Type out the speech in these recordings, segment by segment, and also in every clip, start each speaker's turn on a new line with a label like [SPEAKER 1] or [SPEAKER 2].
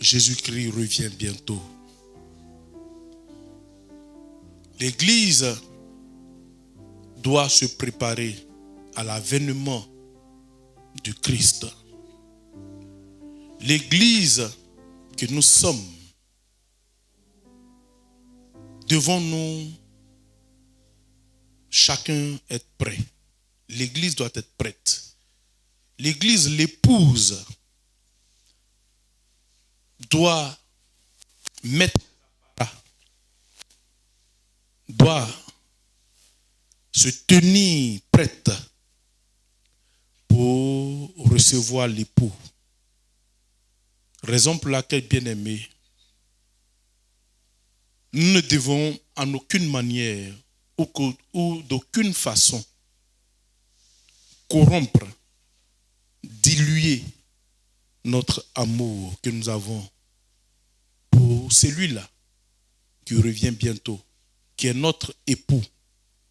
[SPEAKER 1] Jésus-Christ revient bientôt. L'Église doit se préparer à l'avènement du Christ. L'Église que nous sommes, devons-nous chacun être prêt. L'Église doit être prête. L'Église, l'épouse, doit mettre, doit se tenir prête pour recevoir l'époux. Raison pour laquelle, bien-aimés, nous ne devons en aucune manière ou d'aucune façon corrompre, diluer notre amour que nous avons pour celui-là qui revient bientôt, qui est notre époux,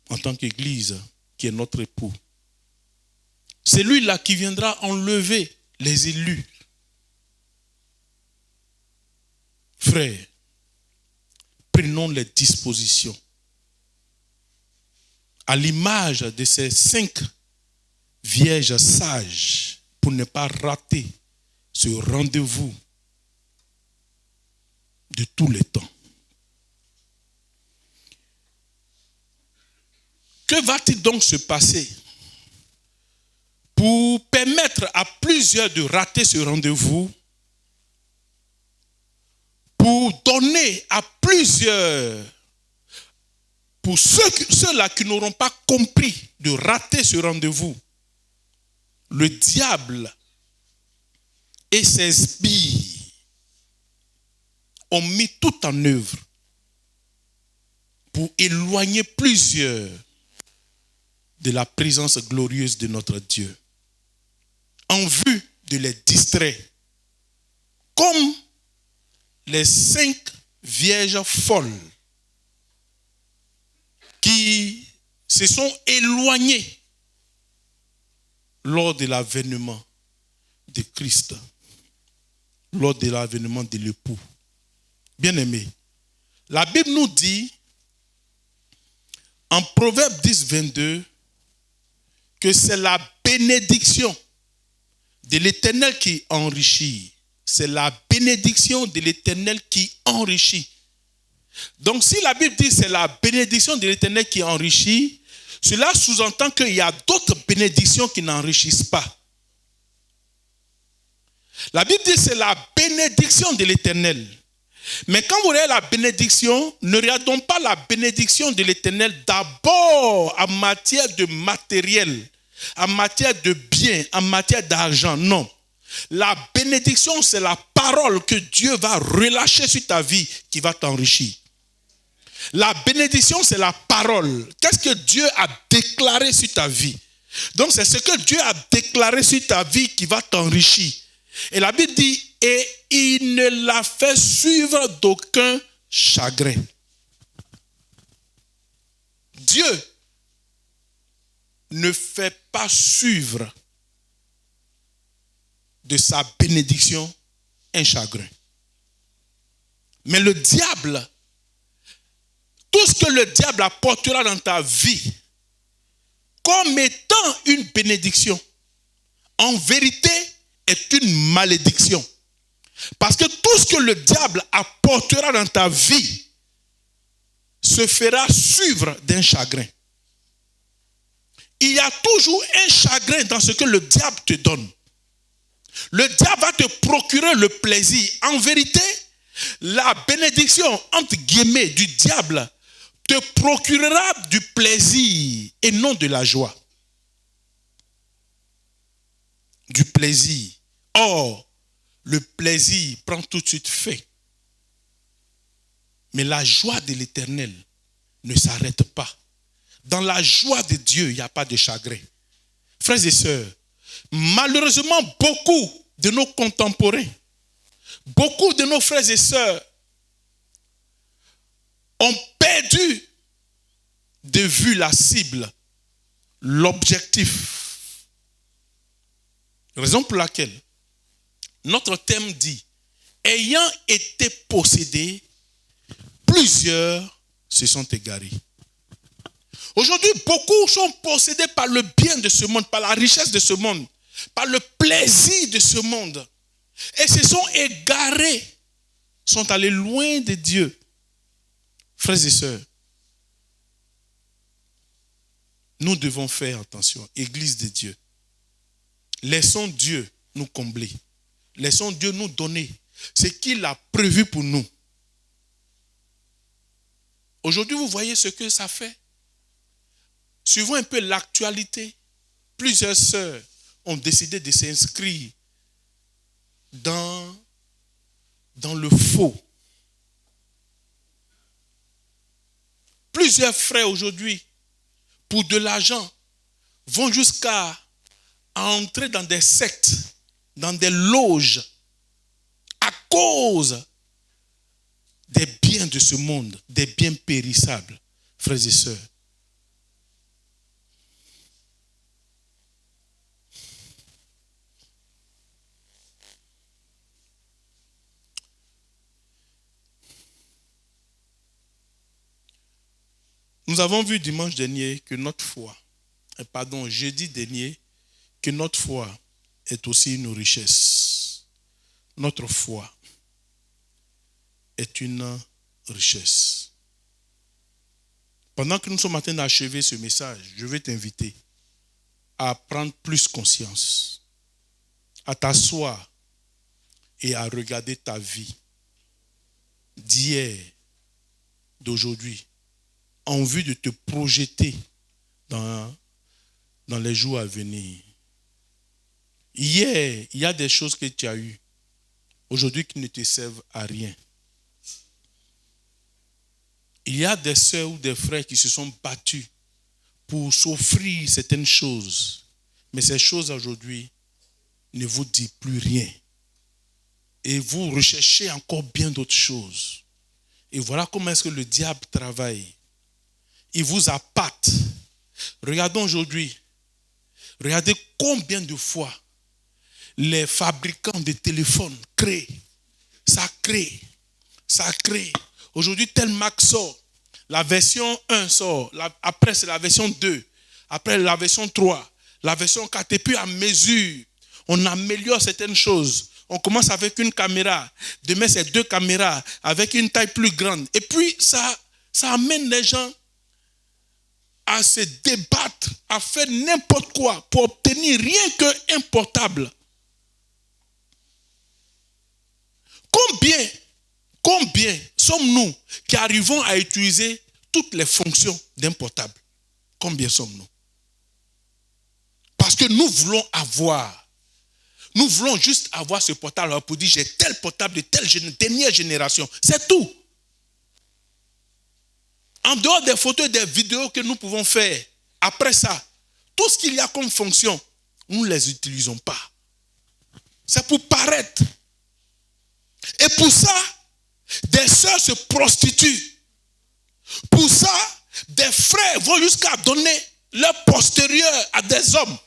[SPEAKER 1] en tant qu'Église, qui est notre époux. Celui-là qui viendra enlever les élus. Frères, prenons les dispositions à l'image de ces 5 vierges sages pour ne pas rater ce rendez-vous de tous les temps. Que va-t-il donc se passer pour permettre à plusieurs de rater ce rendez-vous, pour donner à plusieurs, pour ceux-là qui n'auront pas compris de rater ce rendez-vous, le diable et ses sbires ont mis tout en œuvre pour éloigner plusieurs de la présence glorieuse de notre Dieu, en vue de les distraire, comme les 5 vierges folles qui se sont éloignées lors de l'avènement de Christ, lors de l'avènement de l'époux. Bien-aimés, la Bible nous dit en Proverbe 10, 22 que c'est la bénédiction de l'Éternel qui enrichit. C'est la bénédiction de l'Éternel qui enrichit. Donc si la Bible dit c'est la bénédiction de l'Éternel qui enrichit, cela sous-entend qu'il y a d'autres bénédictions qui n'enrichissent pas. La Bible dit c'est la bénédiction de l'Éternel. Mais quand vous regardez la bénédiction, ne regardons pas la bénédiction de l'Éternel d'abord en matière de matériel, en matière de biens, en matière d'argent. Non. La bénédiction, c'est la parole que Dieu va relâcher sur ta vie qui va t'enrichir. La bénédiction, c'est la parole. Qu'est-ce que Dieu a déclaré sur ta vie? Donc, c'est ce que Dieu a déclaré sur ta vie qui va t'enrichir. Et la Bible dit, et il ne l'a fait suivre d'aucun chagrin. Dieu ne fait pas suivre de sa bénédiction un chagrin. Mais le diable, tout ce que le diable apportera dans ta vie comme étant une bénédiction, en vérité est une malédiction. Parce que tout ce que le diable apportera dans ta vie se fera suivre d'un chagrin. Il y a toujours un chagrin dans ce que le diable te donne. Le diable va te procurer le plaisir. En vérité, la bénédiction, entre guillemets, du diable te procurera du plaisir et non de la joie. Du plaisir. Or, le plaisir prend tout de suite fin. Mais la joie de l'Éternel ne s'arrête pas. Dans la joie de Dieu, il n'y a pas de chagrin. Frères et sœurs, malheureusement, beaucoup de nos contemporains, beaucoup de nos frères et sœurs ont perdu de vue la cible, l'objectif. Raison pour laquelle notre thème dit ayant été possédés, plusieurs se sont égarés. Aujourd'hui, beaucoup sont possédés par le bien de ce monde, par la richesse de ce monde, par le plaisir de ce monde. Et se sont égarés, sont allés loin de Dieu. Frères et sœurs, nous devons faire attention, Église de Dieu. Laissons Dieu nous combler. Laissons Dieu nous donner ce qu'il a prévu pour nous. Aujourd'hui, vous voyez ce que ça fait. Suivons un peu l'actualité. Plusieurs sœurs ont décidé de s'inscrire dans le faux. Plusieurs frères aujourd'hui, pour de l'argent, vont jusqu'à entrer dans des sectes, dans des loges, à cause des biens de ce monde, des biens périssables, frères et sœurs. Nous avons vu dimanche dernier que notre foi, jeudi dernier, que notre foi est aussi une richesse. Notre foi est une richesse. Pendant que nous sommes en train d'achever ce message, je vais t'inviter à prendre plus conscience, à t'asseoir et à regarder ta vie d'hier, d'aujourd'hui, en vue de te projeter dans les jours à venir. Hier, il y a des choses que tu as eues aujourd'hui qui ne te servent à rien. Il y a des sœurs ou des frères qui se sont battus pour s'offrir certaines choses. Mais ces choses aujourd'hui ne vous disent plus rien. Et vous recherchez encore bien d'autres choses. Et voilà comment est-ce que le diable travaille. Il vous appâte. Regardons aujourd'hui. Regardez combien de fois les fabricants de téléphones créent. Ça crée. Aujourd'hui, tel Mac sort. La version 1 sort. Après, c'est la version 2. Après, la version 3. La version 4. Et puis, à mesure, on améliore certaines choses. On commence avec une caméra. Demain, c'est 2 caméras avec une taille plus grande. Et puis, ça amène les gens à se débattre, à faire n'importe quoi pour obtenir rien qu'un portable. Combien sommes-nous qui arrivons à utiliser toutes les fonctions d'un portable? Combien sommes-nous? Parce que nous voulons juste avoir ce portable pour dire j'ai tel portable de telle dernière génération. C'est tout. En dehors des photos et des vidéos que nous pouvons faire, après ça, tout ce qu'il y a comme fonction, nous ne les utilisons pas. C'est pour paraître. Et pour ça, des sœurs se prostituent. Pour ça, des frères vont jusqu'à donner leur postérieur à des hommes.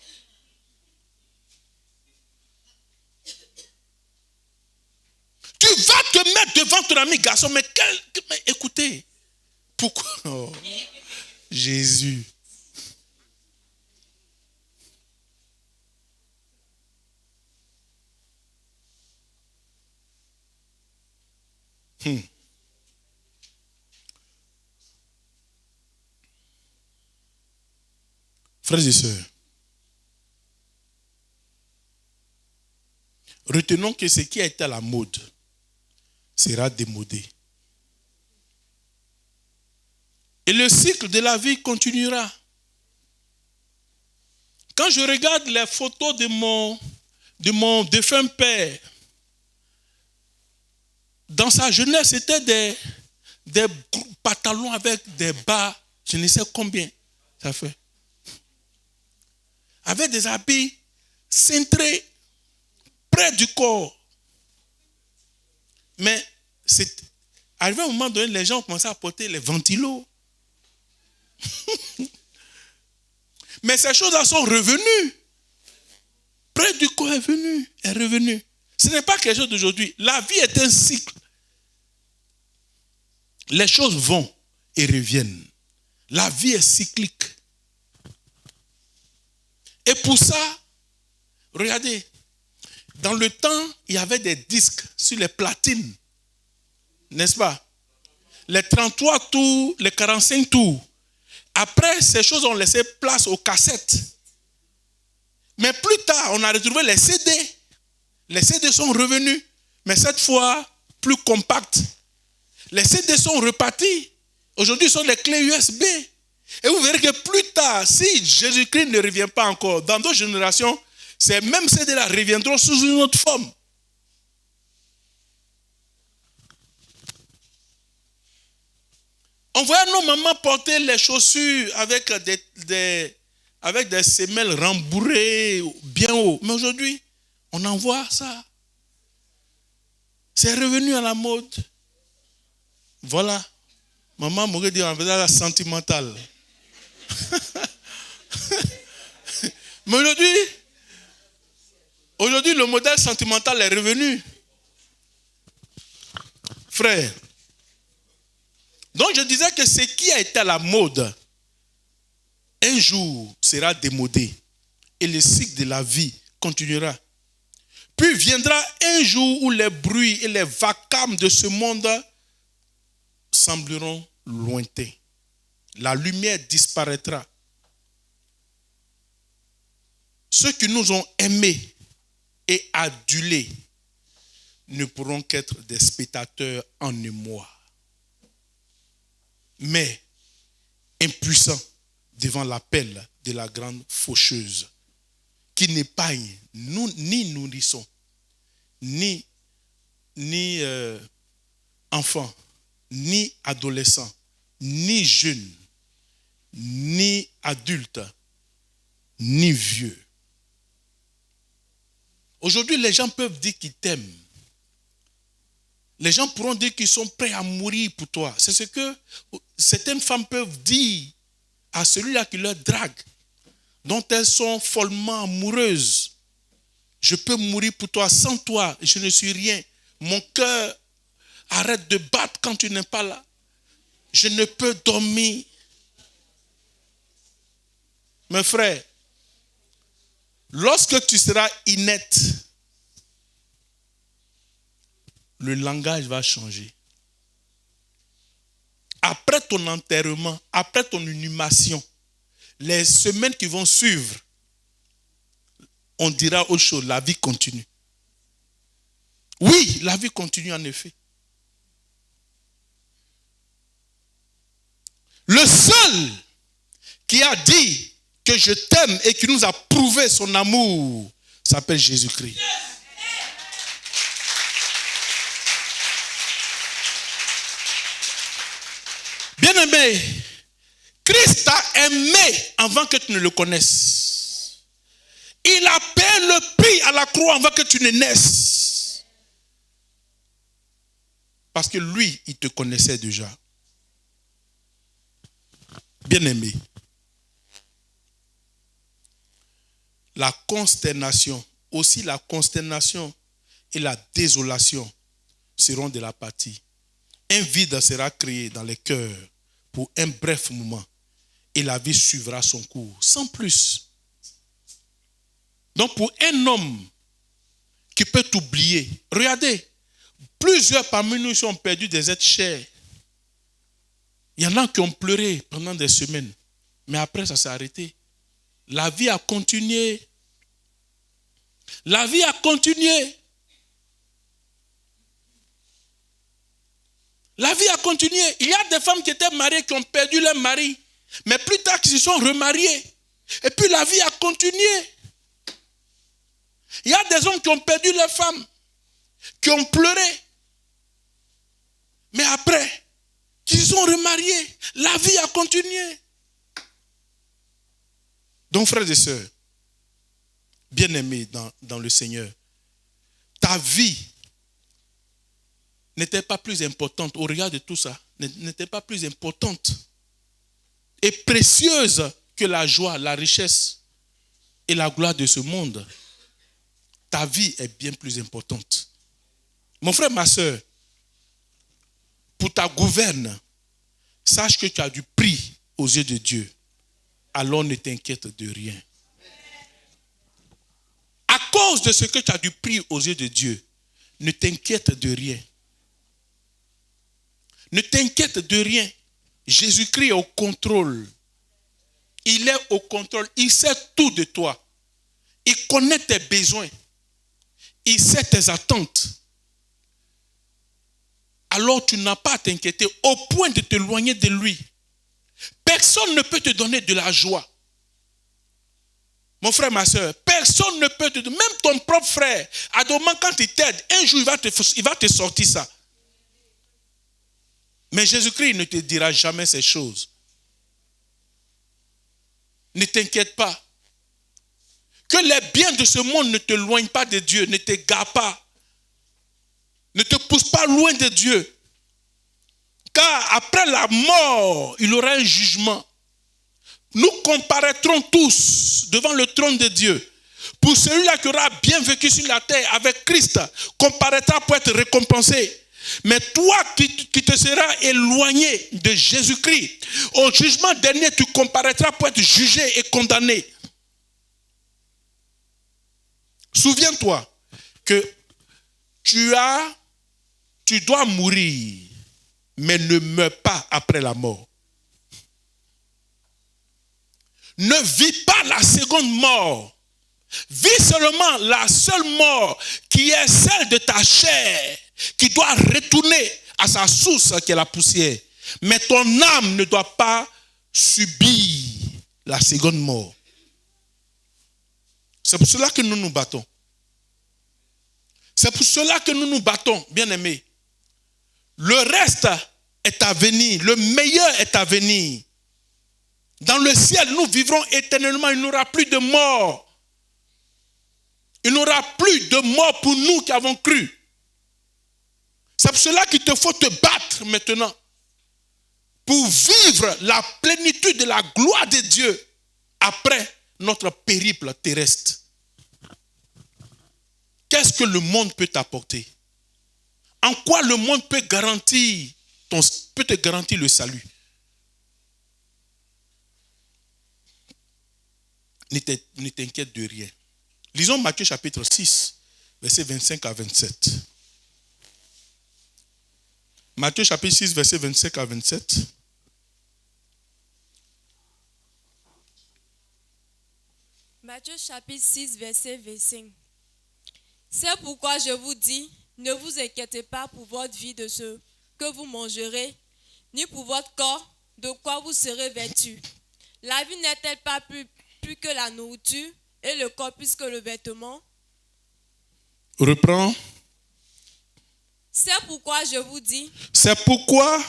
[SPEAKER 1] Tu vas te mettre devant ton ami garçon, mais écoutez, pourquoi? Oh, Jésus. Frères et sœurs, retenons que ce qui a été à la mode sera démodé. Et le cycle de la vie continuera. Quand je regarde les photos de mon défunt père, dans sa jeunesse, c'était des pantalons avec des bas, je ne sais combien ça fait. Avec des habits cintrés près du corps. Mais c'est arrivé à un moment donné, les gens ont commencé à porter les ventilos. Mais ces choses-là sont revenues. Près du corps est revenu. Ce n'est pas quelque chose d'aujourd'hui. La vie est un cycle. Les choses vont et reviennent. La vie est cyclique. Et pour ça, regardez, dans le temps, il y avait des disques sur les platines. N'est-ce pas? Les 33 tours, les 45 tours. Après, ces choses ont laissé place aux cassettes. Mais plus tard, on a retrouvé les CD. Les CD sont revenus, mais cette fois, plus compacts. Les CD sont repartis. Aujourd'hui, ce sont des clés USB. Et vous verrez que plus tard, si Jésus-Christ ne revient pas encore, dans d'autres générations, ces mêmes CD-là reviendront sous une autre forme. On voyait nos mamans porter les chaussures avec des semelles rembourrées bien haut. Mais aujourd'hui, on en voit ça. C'est revenu à la mode. Voilà. Maman m'aurait dit, on faisait la sentimentale. Mais aujourd'hui, le modèle sentimental est revenu. Frère. Donc je disais que ce qui a été à la mode, un jour sera démodé. Et le cycle de la vie continuera. Puis viendra un jour où les bruits et les vacarmes de ce monde sembleront lointains. La lumière disparaîtra. Ceux qui nous ont aimés et adulés ne pourront qu'être des spectateurs en émoi, mais impuissants devant l'appel de la grande faucheuse, qui n'épargne ni nourrissons, ni enfants, ni adolescents, ni jeunes, ni adultes, ni vieux. Aujourd'hui, les gens peuvent dire qu'ils t'aiment. Les gens pourront dire qu'ils sont prêts à mourir pour toi. C'est ce que certaines femmes peuvent dire à celui-là qui leur drague, dont elles sont follement amoureuses. Je peux mourir pour toi, sans toi, je ne suis rien. Mon cœur arrête de battre quand tu n'es pas là. Je ne peux dormir. Mes frères, lorsque tu seras inerte, le langage va changer. Après ton enterrement, après ton inhumation, les semaines qui vont suivre, on dira autre chose, la vie continue. Oui, la vie continue en effet. Le seul qui a dit que je t'aime et qui nous a prouvé son amour s'appelle Jésus-Christ. Bien-aimé, Christ t'a aimé avant que tu ne le connaisses. Il a payé le prix à la croix avant que tu ne naisses. Parce que lui, il te connaissait déjà. Bien-aimé, la consternation, aussi la consternation et la désolation seront de la partie. Un vide sera créé dans les cœurs pour un bref moment et la vie suivra son cours, sans plus. Donc pour un homme qui peut t'oublier, regardez, plusieurs parmi nous ont perdu des êtres chers. Il y en a qui ont pleuré pendant des semaines, mais après ça s'est arrêté. La vie a continué. La vie a continué. La vie a continué. Il y a des femmes qui étaient mariées qui ont perdu leur mari, mais plus tard qui se sont remariées. Et puis la vie a continué. Il y a des hommes qui ont perdu leur femme, qui ont pleuré, mais après, qui se sont remariés. La vie a continué. Donc, frères et sœurs, bien-aimés dans le Seigneur, ta vie n'était pas plus importante, au regard de tout ça, n'était pas plus importante et précieuse que la joie, la richesse et la gloire de ce monde. ta vie est bien plus importante. Mon frère, ma soeur, pour ta gouverne, sache que tu as du prix aux yeux de Dieu. Alors ne t'inquiète de rien. À cause de ce que tu as du prix aux yeux de Dieu, ne t'inquiète de rien. Ne t'inquiète de rien. Jésus-Christ est au contrôle. Il est au contrôle. Il sait tout de toi. Il connaît tes besoins. Il sait tes attentes. Alors tu n'as pas à t'inquiéter au point de t'éloigner de lui. Personne ne peut te donner de la joie. Mon frère, ma soeur, personne ne peut te donner. Même ton propre frère, à un moment quand il t'aide, un jour il va te sortir ça. Mais Jésus-Christ ne te dira jamais ces choses. Ne t'inquiète pas. Que les biens de ce monde ne te éloignent pas de Dieu, ne t'égarent pas. Ne te pousse pas loin de Dieu. Car après la mort, il y aura un jugement. Nous comparaîtrons tous devant le trône de Dieu. Pour celui-là qui aura bien vécu sur la terre avec Christ, comparaîtra pour être récompensé. Mais toi qui te seras éloigné de Jésus-Christ, au jugement dernier, tu comparaîtras pour être jugé et condamné. Souviens-toi que tu dois mourir, mais ne meurs pas après la mort. Ne vis pas la seconde mort. Vis seulement la seule mort qui est celle de ta chair, qui doit retourner à sa source qui est la poussière. Mais ton âme ne doit pas subir la seconde mort. C'est pour cela que nous nous battons. C'est pour cela que nous nous battons, bien-aimés. Le reste est à venir. Le meilleur est à venir. Dans le ciel, nous vivrons éternellement. Il n'y aura plus de mort. Il n'y aura plus de mort pour nous qui avons cru. C'est pour cela qu'il te faut te battre maintenant. Pour vivre la plénitude de la gloire de Dieu après notre périple terrestre. Qu'est-ce que le monde peut t'apporter? En quoi le monde peut te garantir le salut? Ne t'inquiète de rien. Lisons Matthieu chapitre 6, versets 25 à 27. Matthieu chapitre 6, versets 25 à 27.
[SPEAKER 2] Matthieu chapitre 6, verset 25. C'est pourquoi je vous dis, ne vous inquiétez pas pour votre vie de ce que vous mangerez, ni pour votre corps, de quoi vous serez vêtus. La vie n'est-elle pas plus que la nourriture, et le corps plus que le vêtement?
[SPEAKER 1] Reprends.
[SPEAKER 2] C'est pourquoi je vous dis.
[SPEAKER 1] C'est pourquoi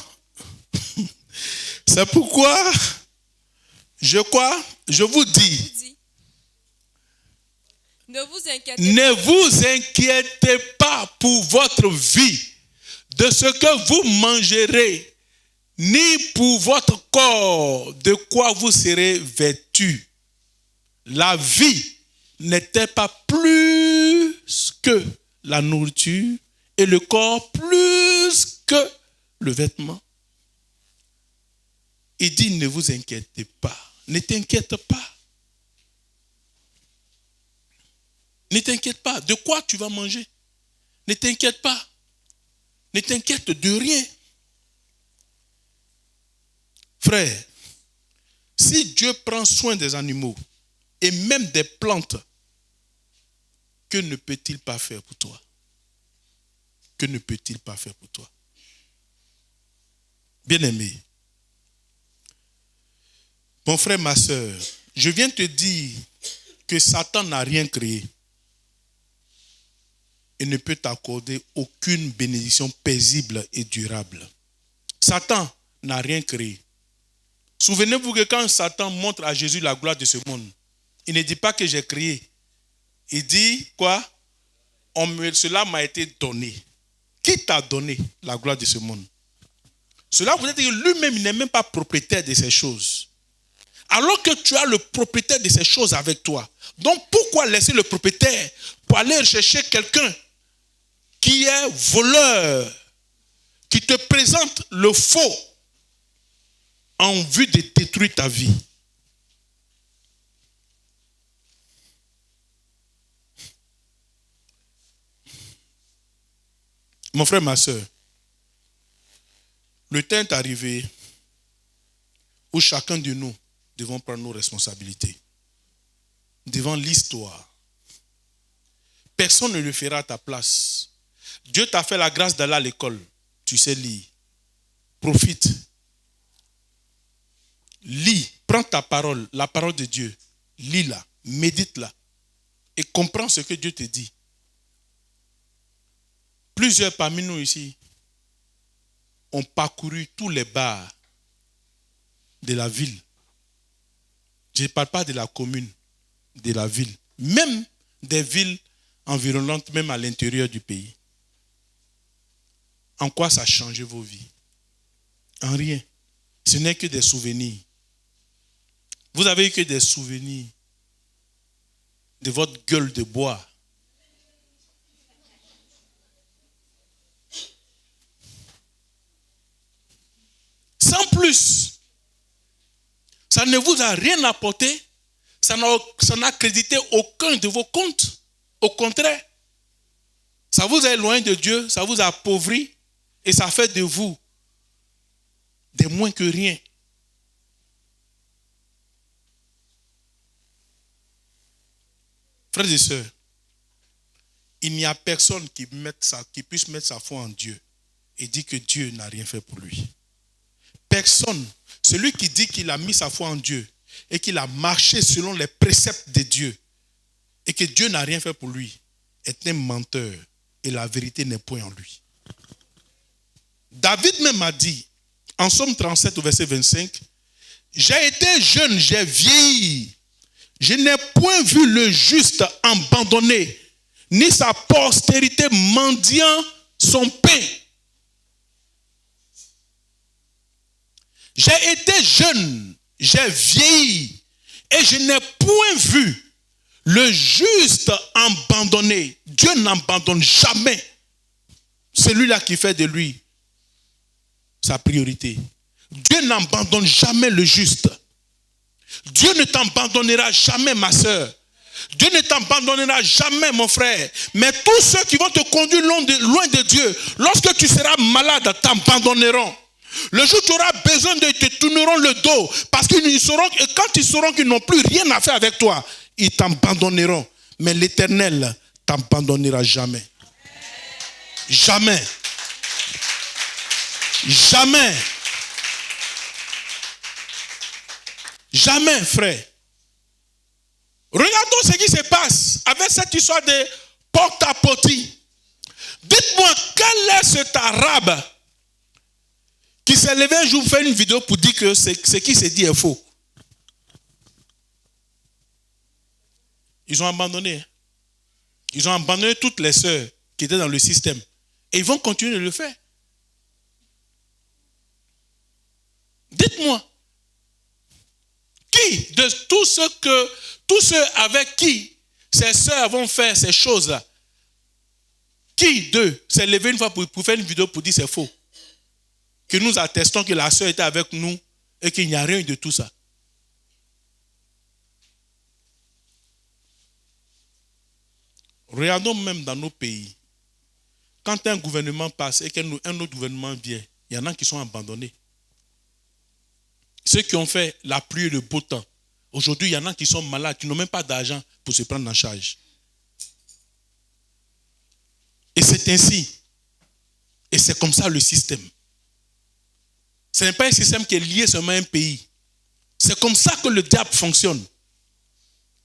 [SPEAKER 1] je vous dis.
[SPEAKER 2] Ne
[SPEAKER 1] vous inquiétez pas pour votre vie, de ce que vous mangerez, ni pour votre corps, de quoi vous serez vêtus. La vie n'était pas plus que la nourriture et le corps plus que le vêtement. Il dit, ne vous inquiétez pas. Ne t'inquiète pas. Ne t'inquiète pas. De quoi tu vas manger? Ne t'inquiète pas. Ne t'inquiète de rien. Frère, si Dieu prend soin des animaux et même des plantes, que ne peut-il pas faire pour toi? Que ne peut-il pas faire pour toi? Bien-aimé, mon frère, ma soeur, je viens te dire que Satan n'a rien créé et ne peut t'accorder aucune bénédiction paisible et durable. Satan n'a rien créé. Souvenez-vous que quand Satan montre à Jésus la gloire de ce monde, il ne dit pas que j'ai créé. Il dit quoi? Cela m'a été donné. Qui t'a donné la gloire de ce monde? Cela veut dire que lui-même, il n'est même pas propriétaire de ces choses. Alors que tu as le propriétaire de ces choses avec toi, Donc pourquoi laisser le propriétaire pour aller chercher quelqu'un qui est voleur, qui te présente le faux en vue de détruire ta vie? Mon frère, ma soeur, le temps est arrivé où chacun de nous devons prendre nos responsabilités devant l'histoire. Personne ne le fera à ta place. Dieu t'a fait la grâce d'aller à l'école. Tu sais lire. Profite. Lis. Prends ta parole, la parole de Dieu. Lis-la. Médite-la. Et comprends ce que Dieu te dit. Plusieurs parmi nous ici ont parcouru tous les bars de la ville. Je ne parle pas de la commune, de la ville. Même des villes environnantes, même à l'intérieur du pays. En quoi ça a changé vos vies? En rien. Ce n'est que des souvenirs. Vous avez eu que des souvenirs de votre gueule de bois. Sans plus. Ça ne vous a rien apporté. Ça n'a crédité aucun de vos comptes. Au contraire. Ça vous a éloigné de Dieu. Ça vous a appauvri. Et ça fait de vous des moins que rien. Frères et sœurs, il n'y a personne qui puisse mettre sa foi en Dieu et dire que Dieu n'a rien fait pour lui. Personne. Celui qui dit qu'il a mis sa foi en Dieu et qu'il a marché selon les préceptes de Dieu et que Dieu n'a rien fait pour lui est un menteur et la vérité n'est point en lui. David même a dit, en Psaume 37 au verset 25, « J'ai été jeune, j'ai vieilli. Je n'ai point vu le juste abandonné, ni sa postérité mendiant son pain. » J'ai été jeune, j'ai vieilli, et je n'ai point vu le juste abandonné. Dieu n'abandonne jamais celui-là qui fait de lui sa priorité. Dieu n'abandonne jamais le juste. Dieu ne t'abandonnera jamais, ma soeur. Dieu ne t'abandonnera jamais, mon frère. Mais tous ceux qui vont te conduire loin de Dieu, lorsque tu seras malade, t'abandonneront. Le jour où tu auras besoin d'eux, ils te tourneront le dos. Parce qu'ils sauront, et quand ils sauront qu'ils n'ont plus rien à faire avec toi, ils t'abandonneront. Mais l'Éternel t'abandonnera jamais. Jamais. Jamais. Jamais, frère. Regardons ce qui se passe avec cette histoire de porte-à-porte. Dites-moi, quel est cet arabe qui s'est levé un jour pour faire une vidéo pour dire que ce qui se dit est faux? Ils ont abandonné. Ils ont abandonné toutes les sœurs qui étaient dans le système. Et ils vont continuer de le faire. Dites-moi, qui de tous ceux avec qui ces sœurs vont faire ces choses-là, qui d'eux s'est levé une fois pour faire une vidéo pour dire c'est faux? Que nous attestons que la sœur était avec nous et qu'il n'y a rien de tout ça. Regardons même dans nos pays. Quand un gouvernement passe et qu'un autre gouvernement vient, il y en a qui sont abandonnés. Ceux qui ont fait la pluie et le beau temps. Aujourd'hui, il y en a qui sont malades, qui n'ont même pas d'argent pour se prendre en charge. Et c'est ainsi. Et c'est comme ça le système. Ce n'est pas un système qui est lié seulement à un pays. C'est comme ça que le diable fonctionne.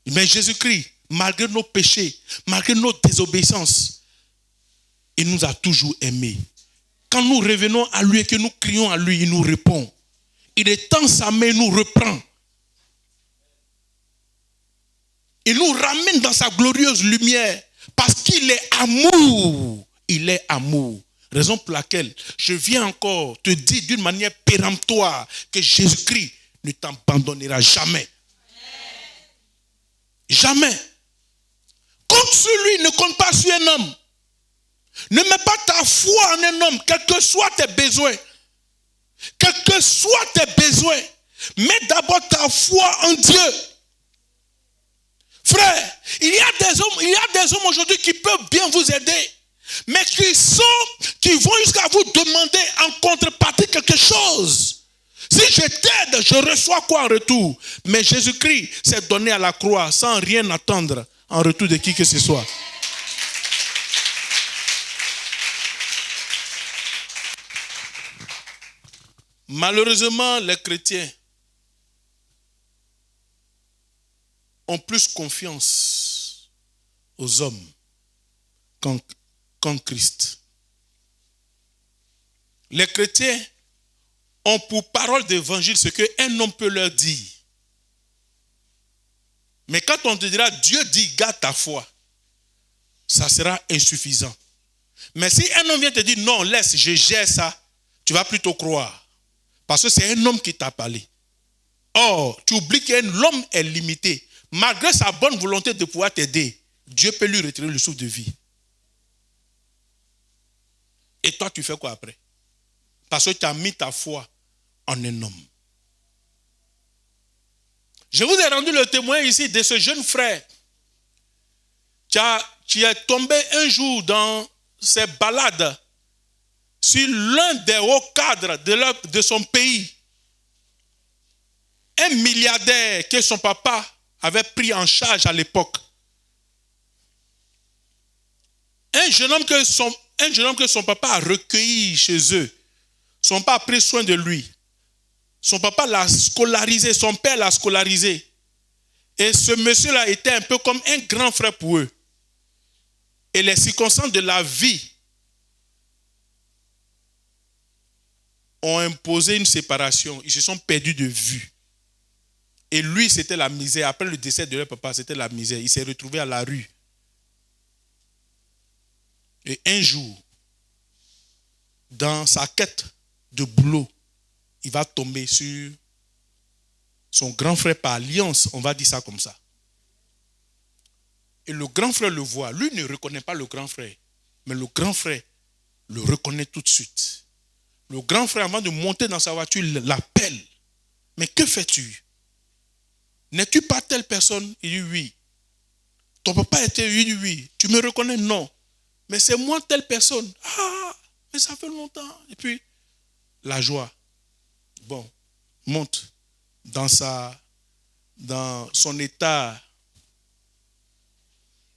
[SPEAKER 1] Mais Jésus-Christ, malgré nos péchés, malgré nos désobéissances, il nous a toujours aimés. Quand nous revenons à lui et que nous crions à lui, il nous répond. Il étend sa main et nous reprend. Il nous ramène dans sa glorieuse lumière parce qu'il est amour. Il est amour. Raison pour laquelle je viens encore te dire d'une manière péremptoire que Jésus-Christ ne t'abandonnera jamais. Jamais. Compte sur lui, ne compte pas sur un homme. Ne mets pas ta foi en un homme, quels que soient tes besoins. Quels que soient tes besoins. Mets d'abord ta foi en Dieu. Frère, il y a des hommes aujourd'hui qui peuvent bien vous aider, mais qui vont jusqu'à vous demander en contrepartie quelque chose. Si je t'aide, je reçois quoi en retour? Mais Jésus-Christ s'est donné à la croix sans rien attendre en retour de qui que ce soit. Malheureusement, les chrétiens ont plus confiance aux hommes qu'en Christ. Les chrétiens ont pour parole d'évangile ce qu'un homme peut leur dire. Mais quand on te dira, Dieu dit, garde ta foi, ça sera insuffisant. Mais si un homme vient te dire, non, laisse, je gère ça, tu vas plutôt croire. Parce que c'est un homme qui t'a parlé. Or, tu oublies que l'homme est limité. Malgré sa bonne volonté de pouvoir t'aider, Dieu peut lui retirer le souffle de vie. Et toi, tu fais quoi après? Parce que tu as mis ta foi en un homme. Je vous ai rendu le témoin ici de ce jeune frère qui est tombé un jour dans ses balades sur l'un des hauts cadres de son pays. Un milliardaire que son papa avait pris en charge à l'époque. Un jeune homme que son papa a recueilli chez eux. Son papa a pris soin de lui. Son papa l'a scolarisé, son père l'a scolarisé. Et ce monsieur-là était un peu comme un grand frère pour eux. Et les circonstances de la vie ont imposé une séparation. Ils se sont perdus de vue. Et lui, c'était la misère. Après le décès de leur papa, c'était la misère. Il s'est retrouvé à la rue. Et un jour, dans sa quête de boulot, il va tomber sur son grand frère par alliance, on va dire ça comme ça. Et le grand frère le voit. Lui ne reconnaît pas le grand frère. Mais le grand frère le reconnaît tout de suite. Le grand frère, avant de monter dans sa voiture, l'appelle. Mais que fais-tu? N'es-tu pas telle personne? Il dit oui. Ton papa était, il dit oui. Tu me reconnais? Non. Mais c'est moi telle personne. Ah, mais ça fait longtemps. Et puis, la joie. Bon, monte dans son état.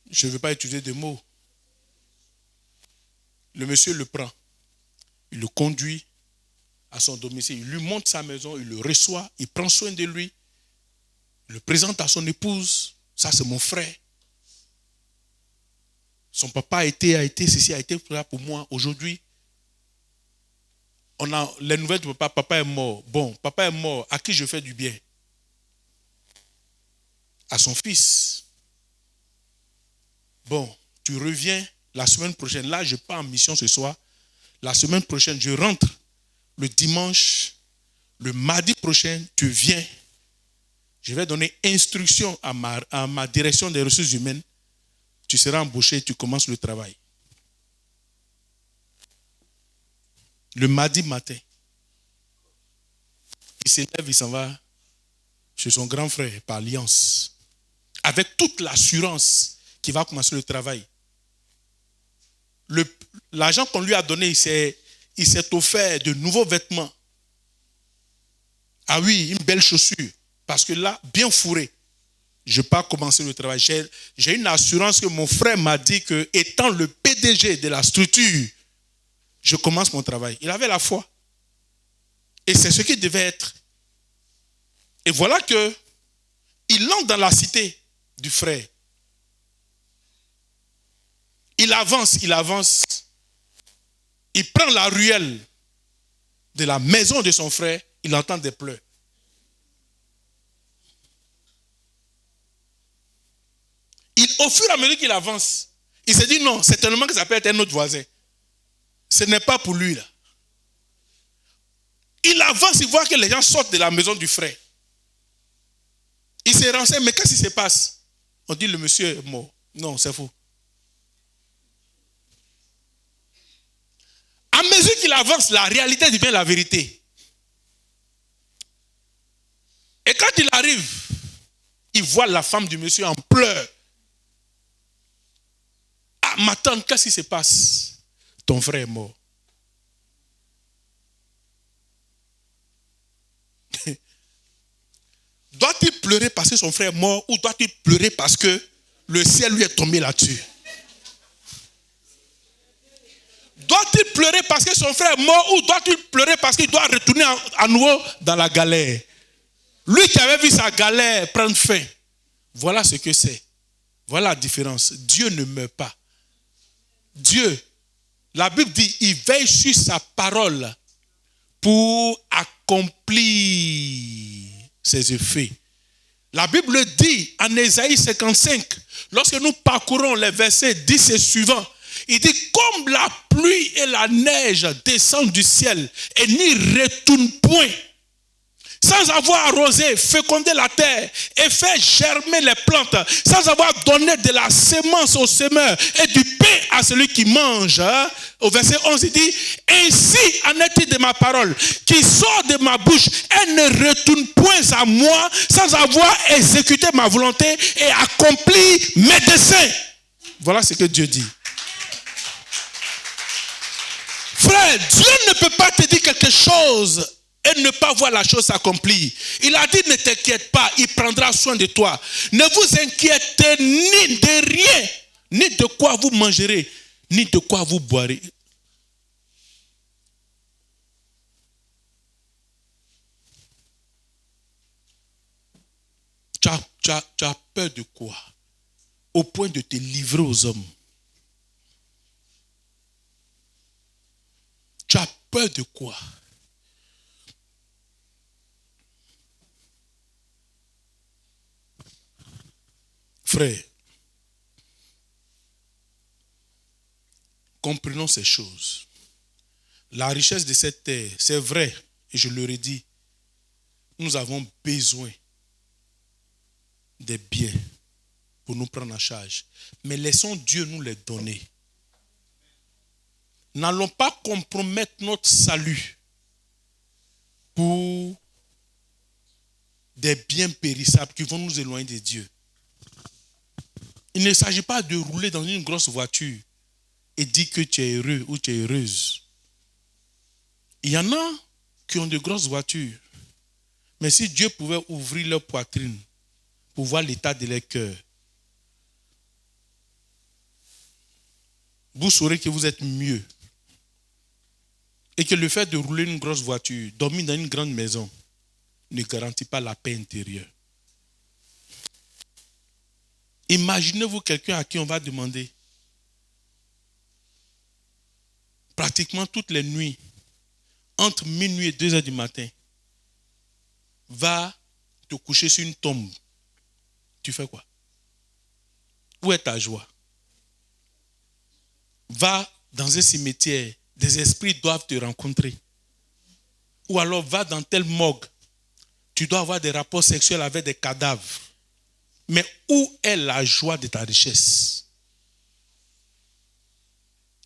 [SPEAKER 1] Je ne veux pas utiliser de mots. Le monsieur le prend. Il le conduit à son domicile. Il lui montre sa maison, il le reçoit, il prend soin de lui. Il le présente à son épouse. Ça, c'est mon frère. Son papa a été là pour moi. Aujourd'hui, on a les nouvelles de papa. Papa est mort. Bon, papa est mort. À qui je fais du bien? À son fils. Bon, tu reviens la semaine prochaine. Là, je pars en mission ce soir. La semaine prochaine, je rentre le dimanche. Le mardi prochain, tu viens. Je vais donner instruction à ma direction des ressources humaines. Tu seras embauché et tu commences le travail. Le mardi matin, il s'élève, il s'en va chez son grand frère par alliance. Avec toute l'assurance qu'il va commencer le travail. L'argent qu'on lui a donné, il s'est offert de nouveaux vêtements. Ah oui, une belle chaussure. Parce que là, bien fourré, je ne vais pas commencer le travail. J'ai une assurance que mon frère m'a dit que, étant le PDG de la structure, je commence mon travail. Il avait la foi. Et c'est ce qu'il devait être. Et voilà que il entre dans la cité du frère. Il avance. Il prend la ruelle de la maison de son frère. Il entend des pleurs. Au fur et à mesure qu'il avance, il se dit non, c'est tellement que ça peut être un autre voisin. Ce n'est pas pour lui là. Il avance, il voit que les gens sortent de la maison du frère. Il se renseigne, mais qu'est-ce qui se passe? On dit le monsieur est mort. Non, c'est faux. À mesure qu'il avance, la réalité devient la vérité. Et quand il arrive, il voit la femme du monsieur en pleurs. Ah, ma tante, qu'est-ce qui se passe? Ton frère est mort. Doit-il pleurer parce que son frère est mort ou doit-il pleurer parce que le ciel lui est tombé là-dessus? Doit-il pleurer parce que son frère est mort ou doit-il pleurer parce qu'il doit retourner à nouveau dans la galère? Lui qui avait vu sa galère prendre fin. Voilà ce que c'est. Voilà la différence. Dieu ne meurt pas. Dieu, la Bible dit, il veille sur sa parole pour accomplir ses effets. La Bible dit en Ésaïe 55, lorsque nous parcourons les versets 10 et suivants, il dit comme la pluie et la neige descendent du ciel et n'y retournent point, sans avoir arrosé, fécondé la terre et fait germer les plantes, sans avoir donné de la semence au semeur et du pain à celui qui mange. Au verset 11, il dit, ainsi en est-il de ma parole, qui sort de ma bouche, elle ne retourne point à moi, sans avoir exécuté ma volonté et accompli mes desseins. Voilà ce que Dieu dit. Frère, Dieu ne peut pas te dire quelque chose et ne pas voir la chose s'accomplir. Il a dit, ne t'inquiète pas, il prendra soin de toi. Ne vous inquiétez ni de rien, ni de quoi vous mangerez, ni de quoi vous boirez. Tu as peur de quoi? Au point de te livrer aux hommes. Tu as peur de quoi? Frère, comprenons ces choses. La richesse de cette terre, c'est vrai, et je le redis, nous avons besoin des biens pour nous prendre en charge. Mais laissons Dieu nous les donner. N'allons pas compromettre notre salut pour des biens périssables qui vont nous éloigner de Dieu. Il ne s'agit pas de rouler dans une grosse voiture et dire que tu es heureux ou tu es heureuse. Il y en a qui ont de grosses voitures. Mais si Dieu pouvait ouvrir leur poitrine pour voir l'état de leur cœur, vous saurez que vous êtes mieux. Et que le fait de rouler une grosse voiture, dormir dans une grande maison, ne garantit pas la paix intérieure. Imaginez-vous quelqu'un à qui on va demander, pratiquement toutes les nuits, entre minuit et 2 heures du matin, va te coucher sur une tombe. Tu fais quoi? Où est ta joie? Va dans un cimetière, des esprits doivent te rencontrer. Ou alors va dans tel morgue, tu dois avoir des rapports sexuels avec des cadavres. Mais où est la joie de ta richesse?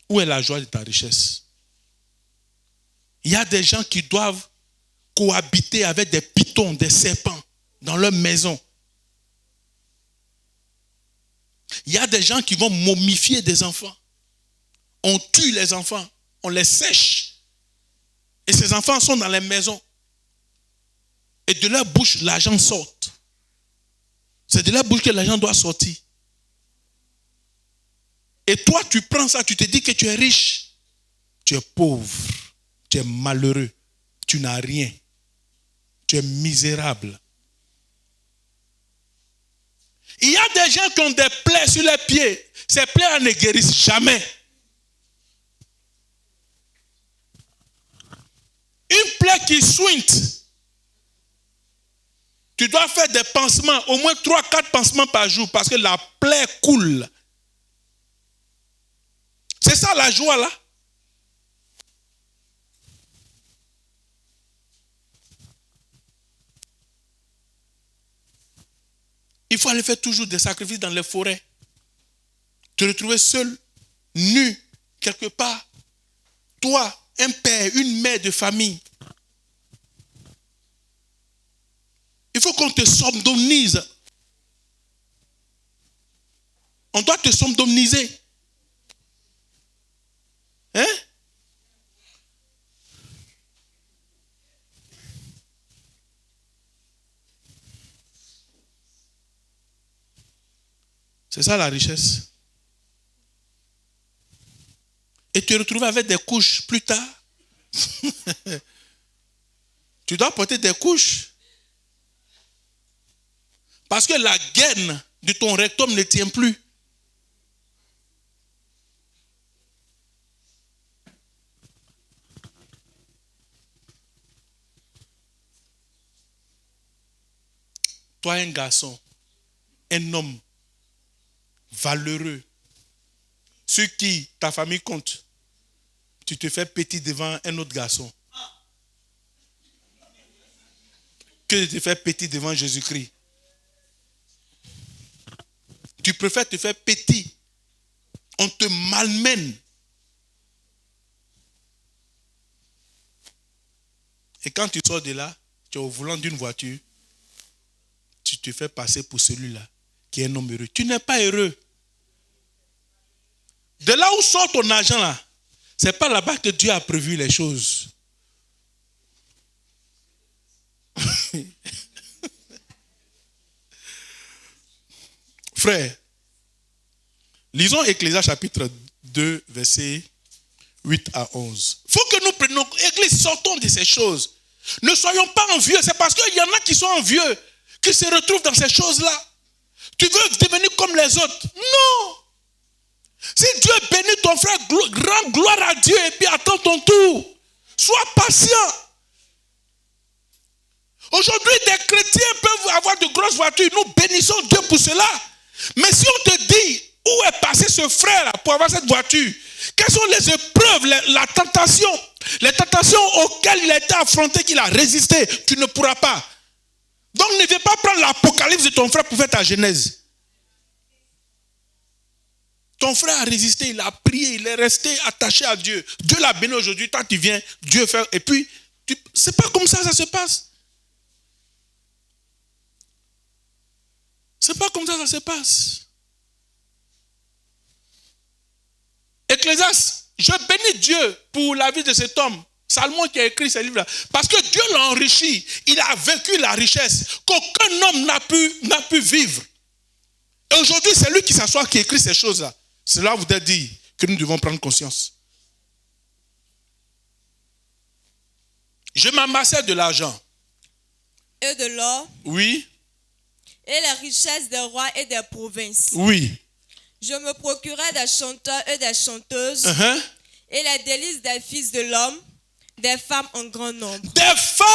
[SPEAKER 1] Où est la joie de ta richesse? Il y a des gens qui doivent cohabiter avec des pythons, des serpents dans leur maison. Il y a des gens qui vont momifier des enfants. On tue les enfants, on les sèche. Et ces enfants sont dans les maisons. Et de leur bouche, l'argent sort. C'est de leur bouche que l'argent doit sortir. Et toi, tu prends ça, tu te dis que tu es riche. Tu es pauvre. Tu es malheureux. Tu n'as rien. Tu es misérable. Il y a des gens qui ont des plaies sur les pieds. Ces plaies ne guérissent jamais. Une plaie qui suinte. Tu dois faire des pansements, au moins 3-4 pansements par jour, parce que la plaie coule. C'est ça la joie là. il faut aller faire toujours des sacrifices dans les forêts. Te retrouver seul, nu, quelque part. Toi, un père, une mère de famille. Il faut qu'on te sodomnise. On doit te sodomniser. Hein? C'est ça la richesse. Et te retrouver avec des couches plus tard. Tu dois porter des couches. Parce que la gaine de ton rectum ne tient plus. Toi, un garçon, un homme valeureux, sur qui ta famille compte, tu te fais petit devant un autre garçon. Que de te faire petit devant Jésus-Christ. Tu préfères te faire petit. On te malmène. Et quand tu sors de là, tu es au volant d'une voiture, tu te fais passer pour celui-là qui est un homme heureux. Tu n'es pas heureux. De là où sort ton argent là, c'est pas là-bas que Dieu a prévu les choses. Frère, lisons Ecclésiaste chapitre 2, versets 8 à 11. Il faut que nous prenions, Église, sortons de ces choses. Ne soyons pas envieux. C'est parce qu'il y en a qui sont envieux, qui se retrouvent dans ces choses-là. Tu veux devenir comme les autres? Non. Si Dieu bénit ton frère, rends gloire à Dieu et puis attends ton tour. Sois patient. Aujourd'hui, des chrétiens peuvent avoir de grosses voitures. Nous bénissons Dieu pour cela. Mais si on te dit, où est passé ce frère pour avoir cette voiture? Quelles sont les épreuves, les tentations auxquelles il a été affronté, qu'il a résisté? Tu ne pourras pas. Donc ne viens pas prendre l'Apocalypse de ton frère pour faire ta genèse. Ton frère a résisté, il a prié, il est resté attaché à Dieu. Dieu l'a béni aujourd'hui, toi tu viens, Dieu fait, et puis, c'est pas comme ça se passe. C'est pas comme ça se passe. Ecclésiaste, je bénis Dieu pour la vie de cet homme, Salomon qui a écrit ce livre-là, parce que Dieu l'a enrichi, il a vécu la richesse qu'aucun homme n'a pu vivre. Et aujourd'hui, c'est lui qui s'assoit, qui écrit ces choses-là. Cela voudrait dire que nous devons prendre conscience. Je m'amassais de l'argent.
[SPEAKER 2] Et de l'or.
[SPEAKER 1] Oui.
[SPEAKER 2] Et les richesses des rois et des provinces.
[SPEAKER 1] Oui.
[SPEAKER 2] Je me procurais des chanteurs et des chanteuses. Et les délices des fils de l'homme, des femmes en grand nombre.
[SPEAKER 1] Des femmes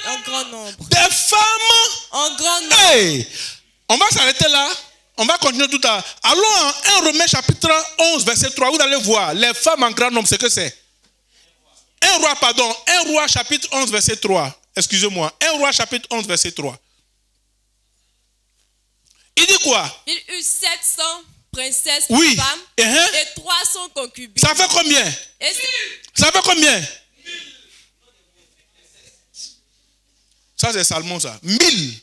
[SPEAKER 2] en grand nombre.
[SPEAKER 1] Des femmes
[SPEAKER 2] en grand nombre.
[SPEAKER 1] Hey, on va s'arrêter là. On va continuer tout à l'heure. Allons en 1 Romains chapitre 11, verset 3. Vous allez voir les femmes en grand nombre, c'est que c'est. 1 Roi chapitre 11, verset 3. Excusez-moi. 1 Roi chapitre 11, verset 3. Il dit quoi?
[SPEAKER 2] Il eut 700 princesses
[SPEAKER 1] femmes
[SPEAKER 2] et 300 concubines.
[SPEAKER 1] Ça fait combien? Ça fait combien? Ça c'est Salomon ça. 1000.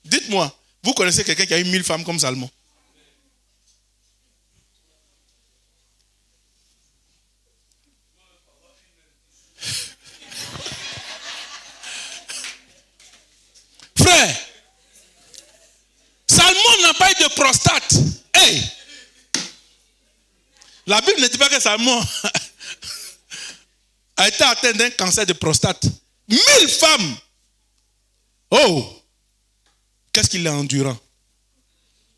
[SPEAKER 1] Dites-moi, vous connaissez quelqu'un qui a eu 1000 femmes comme Salomon? Frère, Salomon n'a pas eu de prostate. Hey! La Bible ne dit pas que Salomon a été atteint d'un cancer de prostate. 1000 femmes. Oh! Qu'est-ce qu'il est endurant.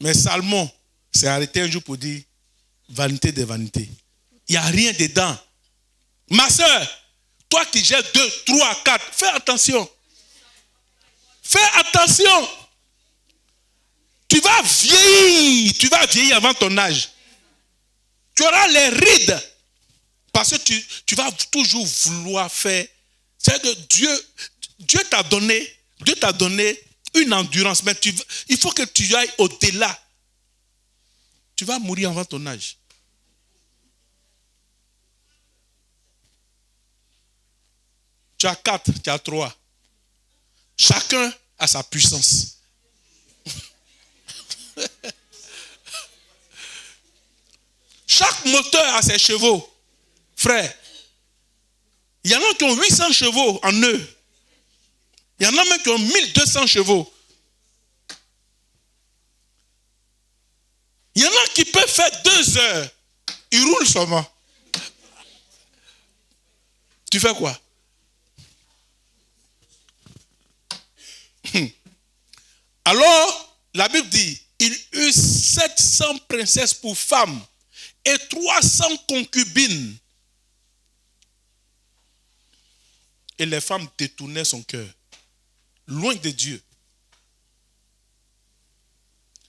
[SPEAKER 1] Mais Salomon s'est arrêté un jour pour dire vanité des vanités. Il n'y a rien dedans. Ma soeur, toi qui gères 2, 3, 4, fais attention. Fais attention. Tu vas vieillir avant ton âge. Tu auras les rides. Parce que tu vas toujours vouloir faire. C'est que Dieu t'a donné une endurance. Mais il faut que tu ailles au-delà. Tu vas mourir avant ton âge. Tu as 4, tu as 3. Chacun a sa puissance. Chaque moteur a ses chevaux. Frère, il y en a qui ont 800 chevaux en eux. Il y en a même qui ont 1200 chevaux. Il y en a qui peuvent faire 2 heures. Ils roulent seulement. Tu fais quoi? Alors, la Bible dit, il eut 700 princesses pour femmes et 300 concubines. Et les femmes détournaient son cœur, loin de Dieu.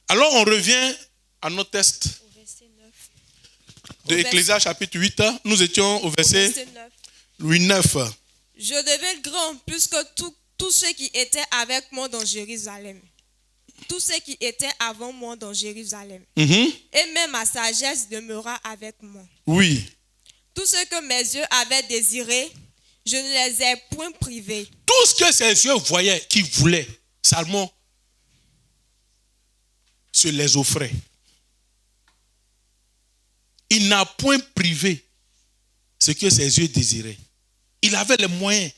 [SPEAKER 1] Alors, on revient à notre texte de Ecclésiaste chapitre 8. Nous étions au verset 9.
[SPEAKER 2] Je devais grand plus que tous ceux qui étaient avec moi dans Jérusalem. Tous ceux qui étaient avant moi dans Jérusalem. Et même ma sagesse demeura avec moi.
[SPEAKER 1] Oui.
[SPEAKER 2] Tout ce que mes yeux avaient désiré, je ne les ai point privés.
[SPEAKER 1] Tout ce que ses yeux voyaient, qu'il voulait, Salomon se les offrait. Il n'a point privé ce que ses yeux désiraient. Il avait les moyens.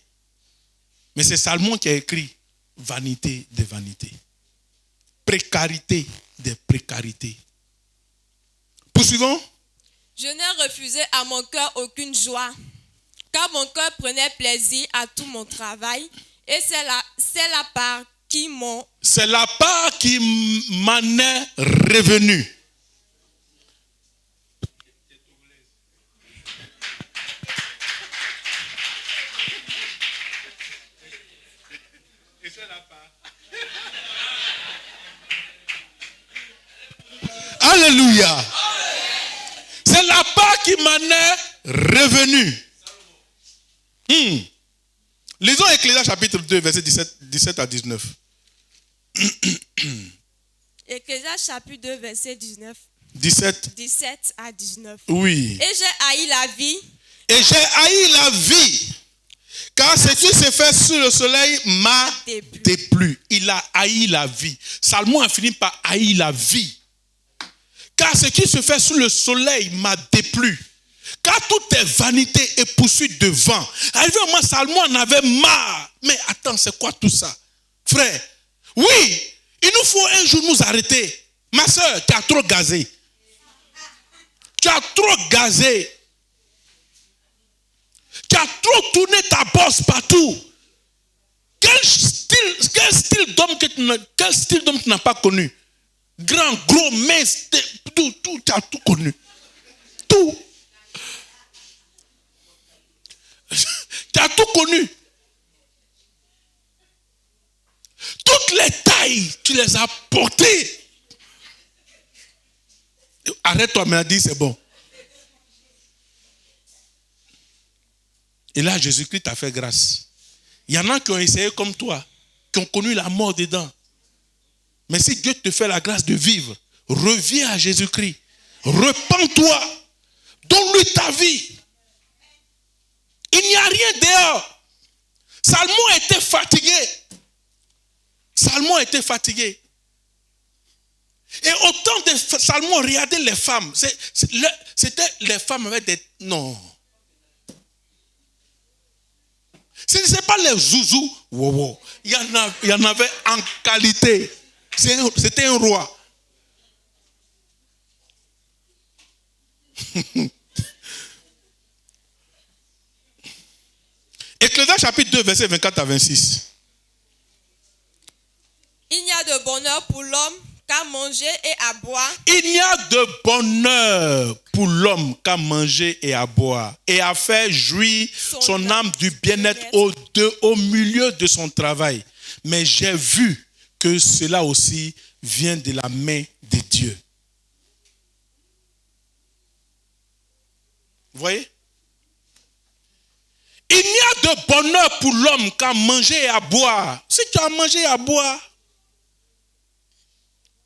[SPEAKER 1] Mais c'est Salomon qui a écrit vanité des vanités. Précarité des précarités. Poursuivons.
[SPEAKER 2] Je n'ai refusé à mon cœur aucune joie, car mon cœur prenait plaisir à tout mon travail, et c'est la part qui m'en est revenue. Alléluia. C'est la part qui m'en est revenue. Lisons Ecclésiaste chapitre 2, verset 17 à 19. Ecclésiaste chapitre 2, verset
[SPEAKER 1] 17
[SPEAKER 2] à 19.
[SPEAKER 1] Oui.
[SPEAKER 2] Et j'ai haï la vie.
[SPEAKER 1] Et j'ai haï la vie. Car ce qui se fait sous le soleil m'a déplu. Il a haï la vie. Salomon a fini par haïr la vie. Car ce qui se fait sous le soleil m'a déplu. Car tout est vanité et poursuite de vent. Arrivé au moment, Salomon en avait marre. Mais attends, c'est quoi tout ça? Frère, oui, il nous faut un jour nous arrêter. Ma soeur, tu as trop gazé. Tu as trop gazé. Tu as trop tourné ta bosse partout. Quel style d'homme tu n'as pas connu? Grand, gros, mince, tout, tu as tout connu. Tout. Tu as tout connu. Toutes les tailles, tu les as portées. Arrête-toi, mais dis c'est bon. Et là, Jésus-Christ t'a fait grâce. Il y en a qui ont essayé comme toi, qui ont connu la mort dedans. Mais si Dieu te fait la grâce de vivre, reviens à Jésus-Christ. Repends-toi. Donne-lui ta vie. Il n'y a rien dehors. Salomon était fatigué. Salomon était fatigué. Et autant de Salomon, regardez les femmes. C'était les femmes avec des... Non. Ce n'est pas les zouzous. Wow. Il y en avait en qualité. C'était un roi. Ecclésiaste chapitre 2, verset 24 à 26.
[SPEAKER 2] Il n'y a de bonheur pour l'homme qu'à manger et à boire.
[SPEAKER 1] Il n'y a de bonheur pour l'homme qu'à manger et à boire, et à faire jouir son âme du bien-être au milieu de son travail. Mais j'ai vu que cela aussi vient de la main de Dieu. Vous voyez? Il n'y a de bonheur pour l'homme qu'à manger et à boire. Si tu as mangé et à boire,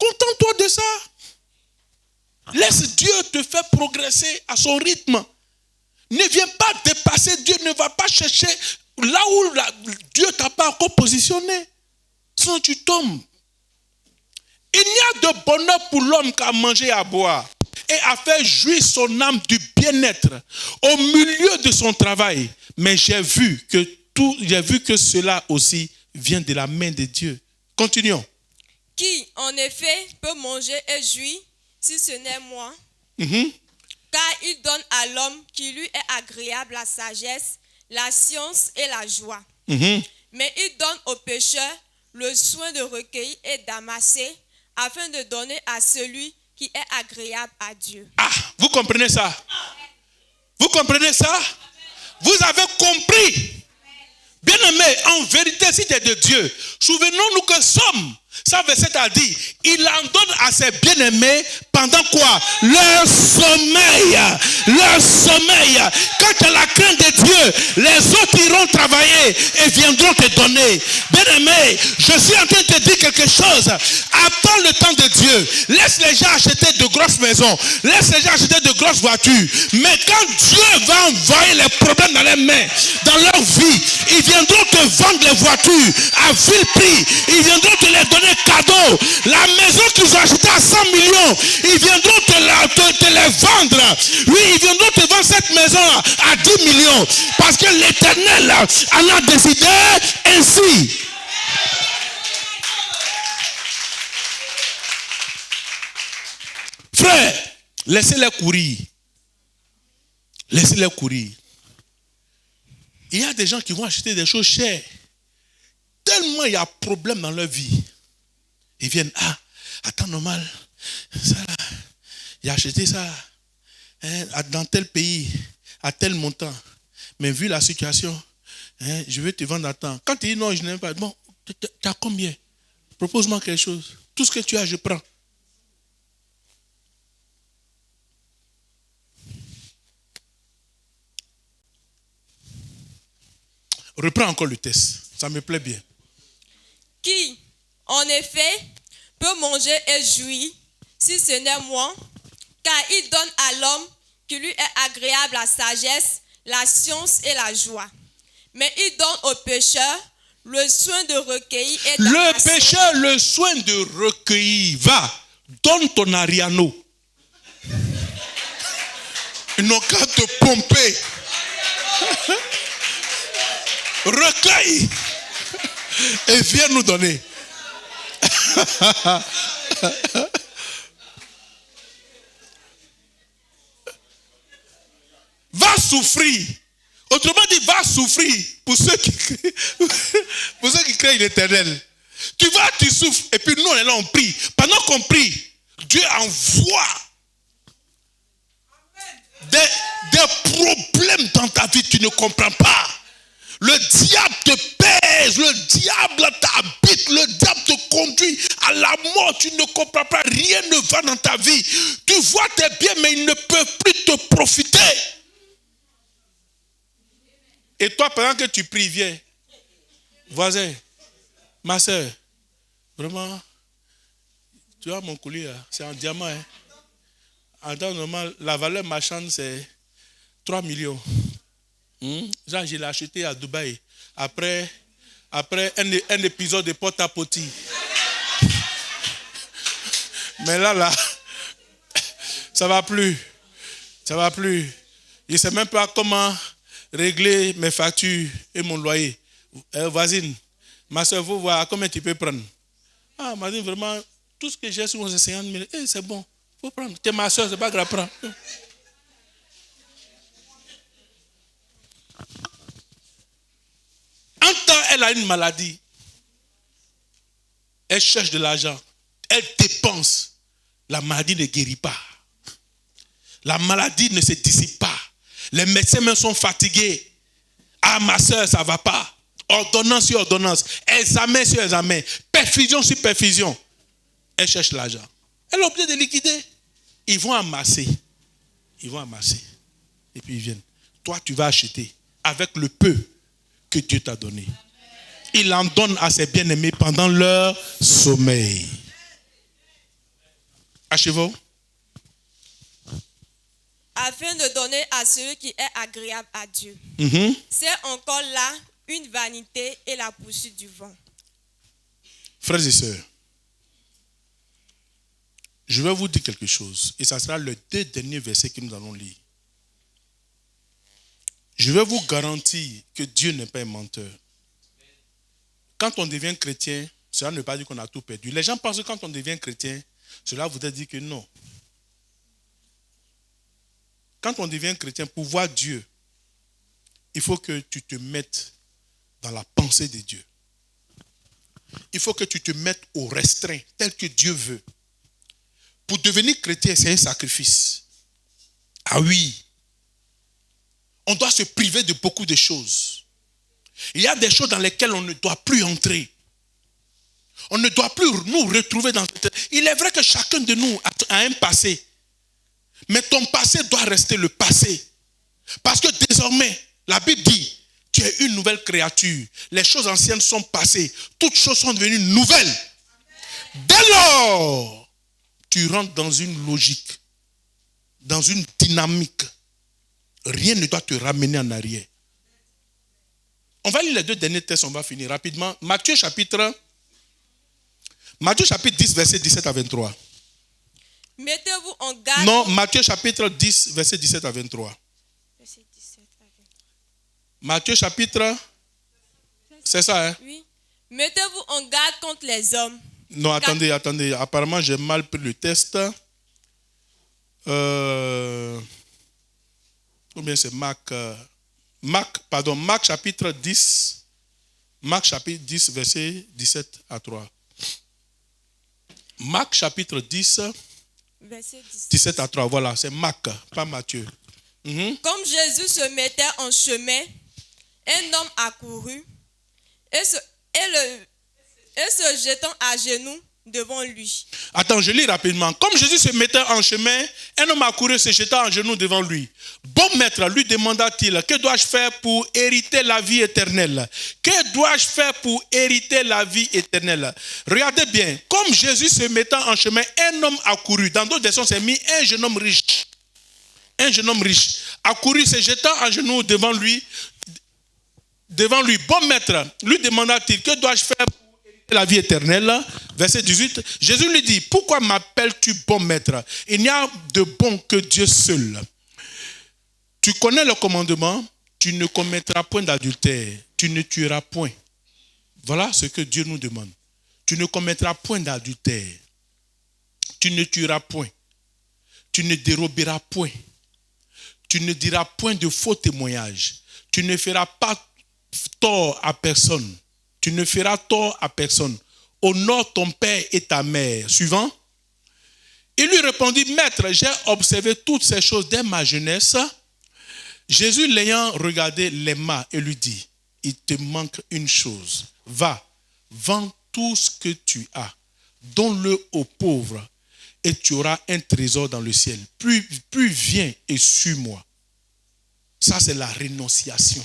[SPEAKER 1] Contente-toi de ça. Laisse Dieu te faire progresser à son rythme. Ne viens pas dépasser Dieu, ne va pas chercher là où Dieu t'a pas encore positionné. Sinon tu tombes. Il n'y a de bonheur pour l'homme qu'à manger et à boire et à faire jouir son âme du bien-être au milieu de son travail. Mais j'ai vu que cela aussi vient de la main de Dieu. Continuons.
[SPEAKER 2] Qui, en effet, peut manger et jouir si ce n'est moi? Car il donne à l'homme qui lui est agréable la sagesse, la science et la joie. Mais il donne au pécheur le soin de recueillir et d'amasser afin de donner à celui qui est agréable à Dieu.
[SPEAKER 1] Ah, vous comprenez ça? Vous comprenez ça? Vous avez compris? Bien-aimé, en vérité, si tu es de Dieu, souvenons-nous que Somme, ça verset a dit, il en donne à ses bien-aimés pendant quoi? Leur sommeil. Leur sommeil. Quand tu as la crainte de Dieu, les autres iront travailler et viendront te donner. Bien-aimé, je suis en train de te dire quelque chose. Attends le temps de Dieu. Laisse les gens acheter de grosses maisons. Laisse les gens acheter de grosses voitures. Mais quand Dieu va envoyer les problèmes dans les mains, dans leur vie, ils viendront te vendre les voitures à vil prix. Ils viendront te les donner cadeau. La maison qu'ils ont achetée à 100 millions, ils viendront te les vendre. Oui, ils viendront te vendre cette maison à 10 millions. Parce que l'Éternel en a décidé ainsi. Frère, laissez-les courir. Laissez-les courir. Il y a des gens qui vont acheter des choses chères. Tellement il y a problème dans leur vie. Ils viennent, attends, normal, ça là, il a acheté ça dans tel pays, à tel montant. Mais vu la situation, je vais te vendre à temps. Quand tu dis non, je n'aime pas, bon, tu as combien? Propose-moi quelque chose. Tout ce que tu as, je prends. Reprends encore le test, ça me plaît bien.
[SPEAKER 2] Qui, en effet, peut manger et jouir, si ce n'est moi, car il donne à l'homme qui lui est agréable la sagesse, la science et la joie. Mais il donne au pécheur le soin de recueillir et d'amasser.
[SPEAKER 1] Le pécheur, le soin de recueillir. Va, donne ton Ariano. Ils n'ont qu'à te pomper. Recueille et viens nous donner. Va souffrir. Autrement dit, va souffrir pour ceux qui craignent l'Éternel. Tu souffres. Et puis nous, on est là, on prie. Pendant qu'on prie, Dieu envoie des problèmes dans ta vie, tu ne comprends pas. Le diable te pèse, le diable t'habite, le diable te conduit à la mort. Tu ne comprends pas, rien ne va dans ta vie. Tu vois tes biens, mais ils ne peuvent plus te profiter. Et toi, pendant que tu pries, viens. Voisin, ma soeur, vraiment, tu vois mon collier, c'est en diamant. En temps normal, la valeur marchande, c'est 3 millions. Genre, je l'ai acheté à Dubaï. Après un épisode de porte-à-pote. Mais là, ça va plus. Ça va plus. Je ne sais même pas comment régler mes factures et mon loyer. Voisine, ma soeur, vous voir combien tu peux prendre. Ah, m'a dit vraiment, tout ce que j'ai sur c'est 50 000. C'est bon, il faut prendre. Tu es ma soeur, c'est pas grave, prends. En temps, elle a une maladie. Elle cherche de l'argent. Elle dépense. La maladie ne guérit pas. La maladie ne se dissipe pas. Les médecins même sont fatigués. Ah, ma soeur, ça ne va pas. Ordonnance sur ordonnance. Examen sur examen. Perfusion sur perfusion. Elle cherche l'argent. Elle est obligée de liquider. Ils vont amasser. Et puis ils viennent. Toi, tu vas acheter avec le peu que Dieu t'a donné. Il en donne à ses bien-aimés pendant leur sommeil. Achevons.
[SPEAKER 2] Afin de donner à celui qui est agréable à Dieu. C'est encore là une vanité et la poursuite du vent.
[SPEAKER 1] Frères et sœurs, je vais vous dire quelque chose, et ça sera le 2 derniers versets que nous allons lire. Je vais vous garantir que Dieu n'est pas un menteur. Quand on devient chrétien, cela ne veut pas dire qu'on a tout perdu. Les gens pensent que quand on devient chrétien, cela voudrait dire que non. Quand on devient chrétien, pour voir Dieu, il faut que tu te mettes dans la pensée de Dieu. Il faut que tu te mettes au restreint, tel que Dieu veut. Pour devenir chrétien, c'est un sacrifice. Ah oui. On doit se priver de beaucoup de choses. Il y a des choses dans lesquelles on ne doit plus entrer. On ne doit plus nous retrouver dans cette... Il est vrai que chacun de nous a un passé. Mais ton passé doit rester le passé. Parce que désormais, la Bible dit, tu es une nouvelle créature. Les choses anciennes sont passées. Toutes choses sont devenues nouvelles. Amen. Dès lors, tu rentres dans une logique, dans une dynamique. Rien ne doit te ramener en arrière. On va lire les 2 derniers textes, on va finir rapidement. Matthieu chapitre 10, verset 17 à 23.
[SPEAKER 2] Mettez-vous en garde.
[SPEAKER 1] Non, Matthieu chapitre 10, verset 17 à 23.
[SPEAKER 2] Verset 17 à 23.
[SPEAKER 1] Matthieu chapitre... C'est ça, hein?
[SPEAKER 2] Oui. Mettez-vous en garde contre les hommes.
[SPEAKER 1] Non, attendez. Apparemment, j'ai mal pris le test. Combien c'est Marc chapitre 10. Marc chapitre 10, verset 17 à 3. Marc chapitre 10,
[SPEAKER 2] verset
[SPEAKER 1] 17 à 3. Voilà, c'est Marc, pas Matthieu.
[SPEAKER 2] Comme Jésus se mettait en chemin, un homme accourut et se jetant à genoux devant lui.
[SPEAKER 1] Attends, je lis rapidement. Comme Jésus se mettait en chemin, un homme accourut et se jeta en genoux devant lui. Bon maître, lui demanda-t-il, que dois-je faire pour hériter la vie éternelle? Que dois-je faire pour hériter la vie éternelle? Regardez bien, comme Jésus se mettant en chemin, un homme accourut. Dans d'autres versions, c'est mis un jeune homme riche. Un jeune homme riche accourut, se jetant en genoux devant lui. Bon maître, lui demanda-t-il, que dois-je faire pour hériter la vie éternelle? Verset 18, Jésus lui dit, pourquoi m'appelles-tu bon maître? Il n'y a de bon que Dieu seul. Tu connais le commandement, tu ne commettras point d'adultère, tu ne tueras point. Voilà ce que Dieu nous demande. Tu ne commettras point d'adultère, tu ne tueras point, tu ne déroberas point, tu ne diras point de faux témoignages, tu ne feras pas tort à personne, tu ne feras tort à personne. Honore ton père et ta mère. Suivant. Il lui répondit, maître, j'ai observé toutes ces choses dès ma jeunesse. Jésus l'ayant regardé l'aima et lui dit, il te manque une chose. Va, vends tout ce que tu as, donne-le aux pauvres et tu auras un trésor dans le ciel. Puis viens et suis-moi. Ça, c'est la rénonciation.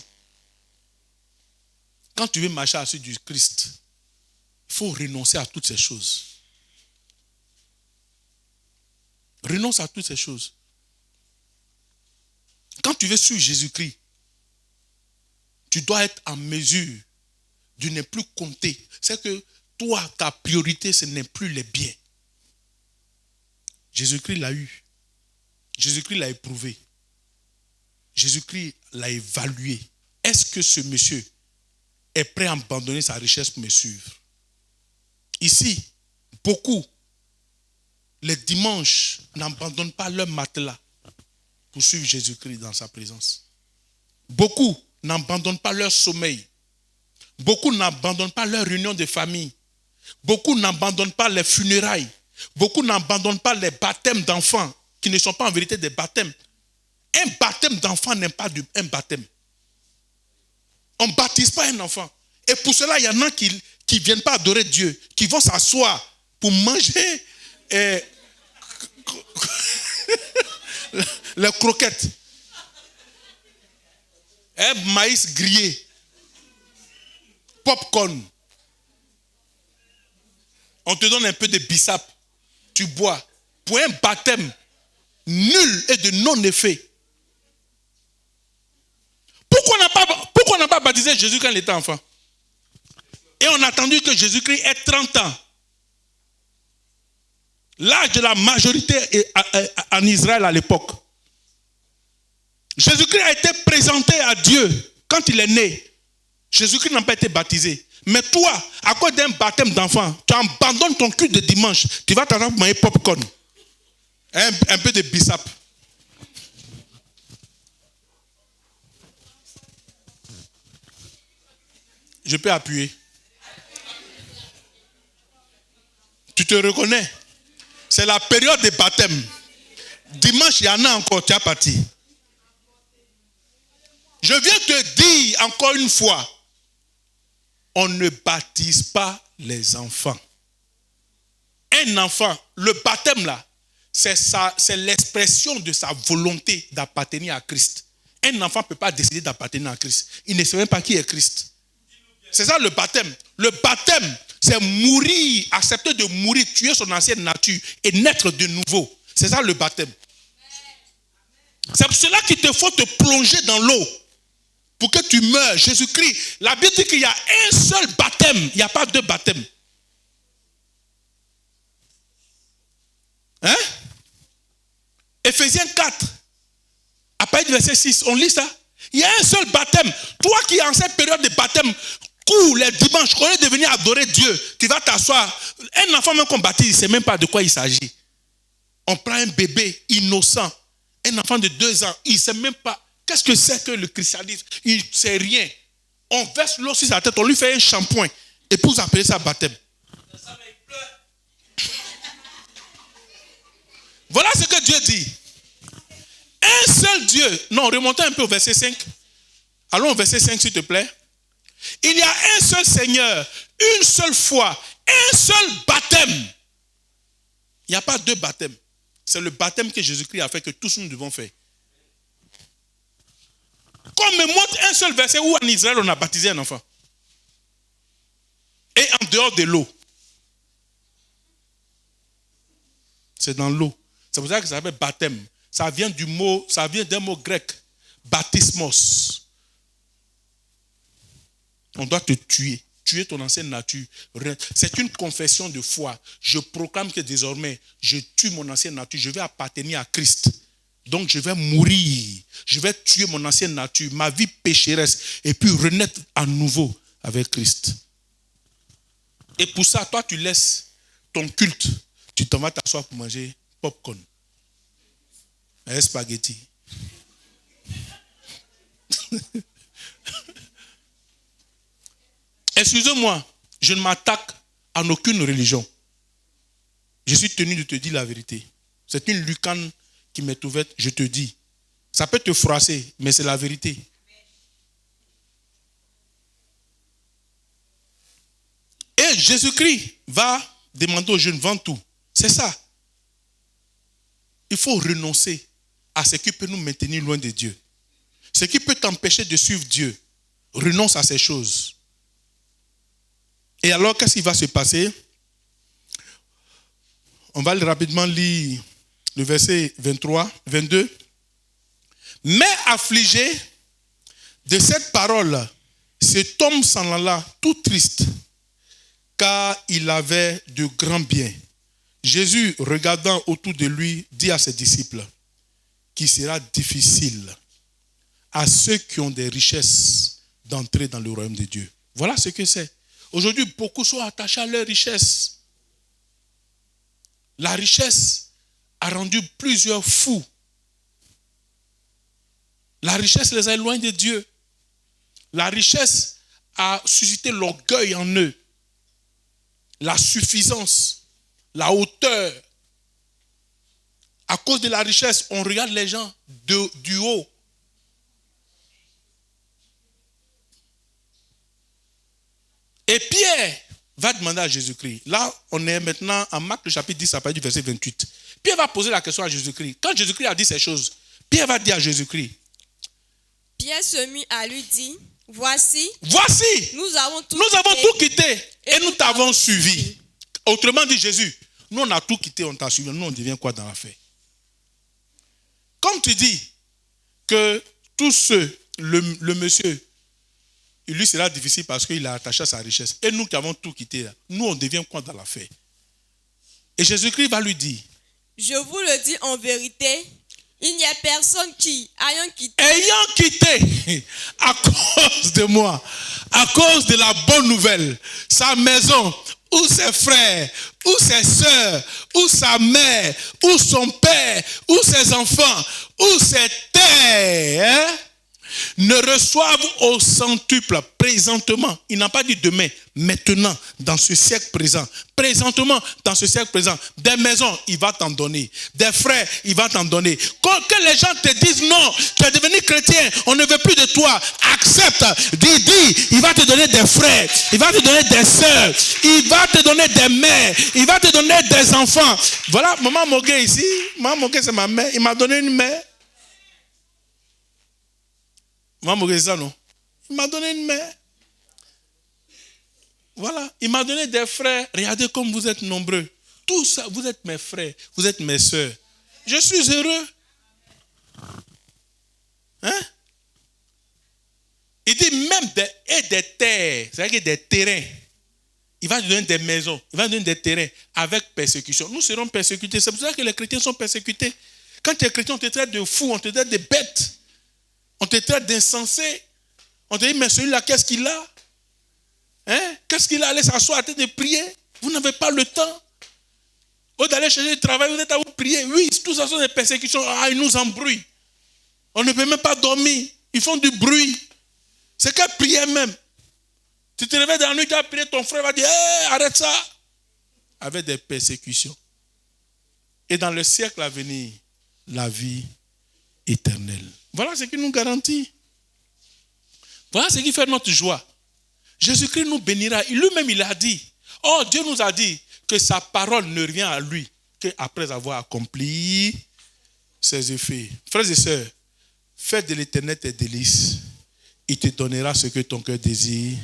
[SPEAKER 1] Quand tu veux marcher à la suite du Christ, il faut renoncer à toutes ces choses. Renonce à toutes ces choses. Quand tu veux suivre Jésus-Christ, tu dois être en mesure de ne plus compter. C'est que toi, ta priorité, ce n'est plus les biens. Jésus-Christ l'a eu. Jésus-Christ l'a éprouvé. Jésus-Christ l'a évalué. Est-ce que ce monsieur est prêt à abandonner sa richesse pour me suivre? Ici, beaucoup, les dimanches, n'abandonnent pas leur matelas pour suivre Jésus-Christ dans sa présence. Beaucoup n'abandonnent pas leur sommeil. Beaucoup n'abandonnent pas leur réunion de famille. Beaucoup n'abandonnent pas les funérailles. Beaucoup n'abandonnent pas les baptêmes d'enfants qui ne sont pas en vérité des baptêmes. Un baptême d'enfant n'est pas un baptême. On ne baptise pas un enfant. Et pour cela, il y en a qui ne viennent pas adorer Dieu, qui vont s'asseoir pour manger les croquettes. Maïs grillé. Popcorn. On te donne un peu de bissap. Tu bois. pour un baptême nul et de non-effet. Pourquoi on n'a pas baptisé Jésus quand il était enfant? Et on a attendu que Jésus-Christ ait 30 ans. L'âge de la majorité en Israël à l'époque. Jésus-Christ a été présenté à Dieu quand il est né. Jésus-Christ n'a pas été baptisé. Mais toi, à cause d'un baptême d'enfant, tu abandonnes ton culte de dimanche. Tu vas t'attendre pour manger popcorn. Un peu de bissap. Je peux appuyer. Tu te reconnais? C'est la période des baptêmes. Dimanche, il y en a encore, tu as parti. Je viens te dire encore une fois, on ne baptise pas les enfants. Un enfant, le baptême là, c'est l'expression de sa volonté d'appartenir à Christ. Un enfant ne peut pas décider d'appartenir à Christ. Il ne sait même pas qui est Christ. C'est ça le baptême. Le baptême, c'est mourir, accepter de mourir, tuer son ancienne nature et naître de nouveau. C'est ça le baptême. C'est pour cela qu'il te faut te plonger dans l'eau pour que tu meurs. Jésus-Christ, la Bible dit qu'il y a un seul baptême, il n'y a pas deux baptêmes. Hein? Éphésiens 4, à partir du verset 6, on lit ça. Il y a un seul baptême. Toi qui en cette période de baptême, cours les dimanches, au lieu de venir adorer Dieu, tu vas t'asseoir. Un enfant même qu'on baptise, il ne sait même pas de quoi il s'agit. On prend un bébé innocent, un enfant de 2 ans, il ne sait même pas qu'est-ce que c'est que le christianisme. Il ne sait rien. On verse l'eau sur sa tête, on lui fait un shampoing. Et puis vous appelez ça baptême. Voilà ce que Dieu dit. Un seul Dieu. Non, remontez un peu au verset 5. Allons au verset 5 s'il te plaît. Il y a un seul Seigneur, une seule foi, un seul baptême. Il n'y a pas deux baptêmes. C'est le baptême que Jésus-Christ a fait que tous nous devons faire. Qu'on me montre un seul verset où en Israël on a baptisé un enfant. Et en dehors de l'eau. C'est dans l'eau. C'est pour ça que ça s'appelle baptême. Ça vient d'un mot grec. Baptismos. On doit te tuer. Tuer ton ancienne nature. C'est une confession de foi. Je proclame que désormais, je tue mon ancienne nature. Je vais appartenir à Christ. Donc je vais mourir. Je vais tuer mon ancienne nature, ma vie pécheresse, et puis renaître à nouveau avec Christ. Et pour ça, toi, tu laisses ton culte. Tu t'en vas t'asseoir pour manger popcorn. Un spaghetti. Excusez-moi, je ne m'attaque à aucune religion. Je suis tenu de te dire la vérité. C'est une lucane qui m'est ouverte, je te dis. Ça peut te froisser, mais c'est la vérité. Et Jésus-Christ va demander aux jeunes, vends tout. C'est ça. Il faut renoncer à ce qui peut nous maintenir loin de Dieu. Ce qui peut t'empêcher de suivre Dieu. Renonce à ces choses. Et alors, qu'est-ce qui va se passer? On va rapidement lire le verset 23, 22. Mais affligé de cette parole, cet homme s'en alla tout triste, car il avait de grands biens. Jésus, regardant autour de lui, dit à ses disciples qu'il sera difficile à ceux qui ont des richesses d'entrer dans le royaume de Dieu. Voilà ce que c'est. Aujourd'hui, beaucoup sont attachés à leur richesse. La richesse a rendu plusieurs fous. La richesse les a éloignés de Dieu. La richesse a suscité l'orgueil en eux. La suffisance, la hauteur. À cause de la richesse, on regarde les gens du haut. Et Pierre va demander à Jésus-Christ. Là, on est maintenant en Marc, le chapitre 10, à partir du verset 28. Pierre va poser la question à Jésus-Christ. Quand Jésus-Christ a dit ces choses, Pierre va dire à Jésus-Christ.
[SPEAKER 2] Pierre se mit à lui dire, voici,
[SPEAKER 1] voici,
[SPEAKER 2] nous avons tout
[SPEAKER 1] quitté et nous t'avons suivi. Autrement dit, Jésus, Nous, on a tout quitté, on t'a suivi. Nous, on devient quoi dans l'affaire? Comme tu dis que tous ceux, le monsieur, lui sera difficile parce qu'il est attaché à sa richesse. Et nous qui avons tout quitté, là, nous, on devient quoi dans l'affaire? Et Jésus-Christ va lui dire,
[SPEAKER 2] je vous le dis en vérité, il n'y a personne qui, ayant
[SPEAKER 1] quitté à cause de moi, à cause de la bonne nouvelle, sa maison, ou ses frères, ou ses soeurs, ou sa mère, ou son père, ou ses enfants, ou ses terres, ne reçoivent au centuple présentement. Il n'a pas dit demain, maintenant, dans ce siècle présent. Présentement, dans ce siècle présent. Des maisons, il va t'en donner. Des frères, il va t'en donner. Que les gens te disent non, tu es devenu chrétien, on ne veut plus de toi. Accepte, dis, il va te donner des frères, il va te donner des sœurs, il va te donner des mères, il va te donner des enfants. Voilà, maman Mogué ici. Maman Mogué, c'est ma mère. Il m'a donné une mère. Maman Mogué, c'est ça, non? Il m'a donné une mère. Voilà, il m'a donné des frères. Regardez comme vous êtes nombreux. Tout ça, vous êtes mes frères, vous êtes mes sœurs. Je suis heureux. Hein? Il dit même des terres, c'est-à-dire des terrains. Il va te donner des maisons, il va te donner des terrains avec persécution. Nous serons persécutés. C'est pour ça que les chrétiens sont persécutés. Quand tu es chrétien, on te traite de fou, on te traite de bête. On te traite d'insensé. On te dit, mais celui-là, qu'est-ce qu'il a? Hein? Qu'est-ce qu'il a? Allez s'asseoir à tête de prier. Vous n'avez pas le temps. Au lieu d'aller chercher du travail, vous êtes à vous prier. Oui, tout ça sont des persécutions. Ah, ils nous embrouillent. On ne peut même pas dormir. Ils font du bruit. C'est qu'à prier même. Tu te réveilles dans la nuit, tu as prié, ton frère va dire, hey, arrête ça. Avec des persécutions. Et dans le siècle à venir, la vie éternelle. Voilà ce qui nous garantit. Voilà ce qui fait notre joie. Jésus-Christ nous bénira. Lui-même, il a dit. Oh, Dieu nous a dit que sa parole ne revient à lui qu'après avoir accompli ses effets. Frères et sœurs, fais de l'Éternel tes délices. Il te donnera ce que ton cœur désire.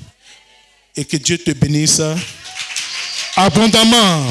[SPEAKER 1] Et que Dieu te bénisse abondamment.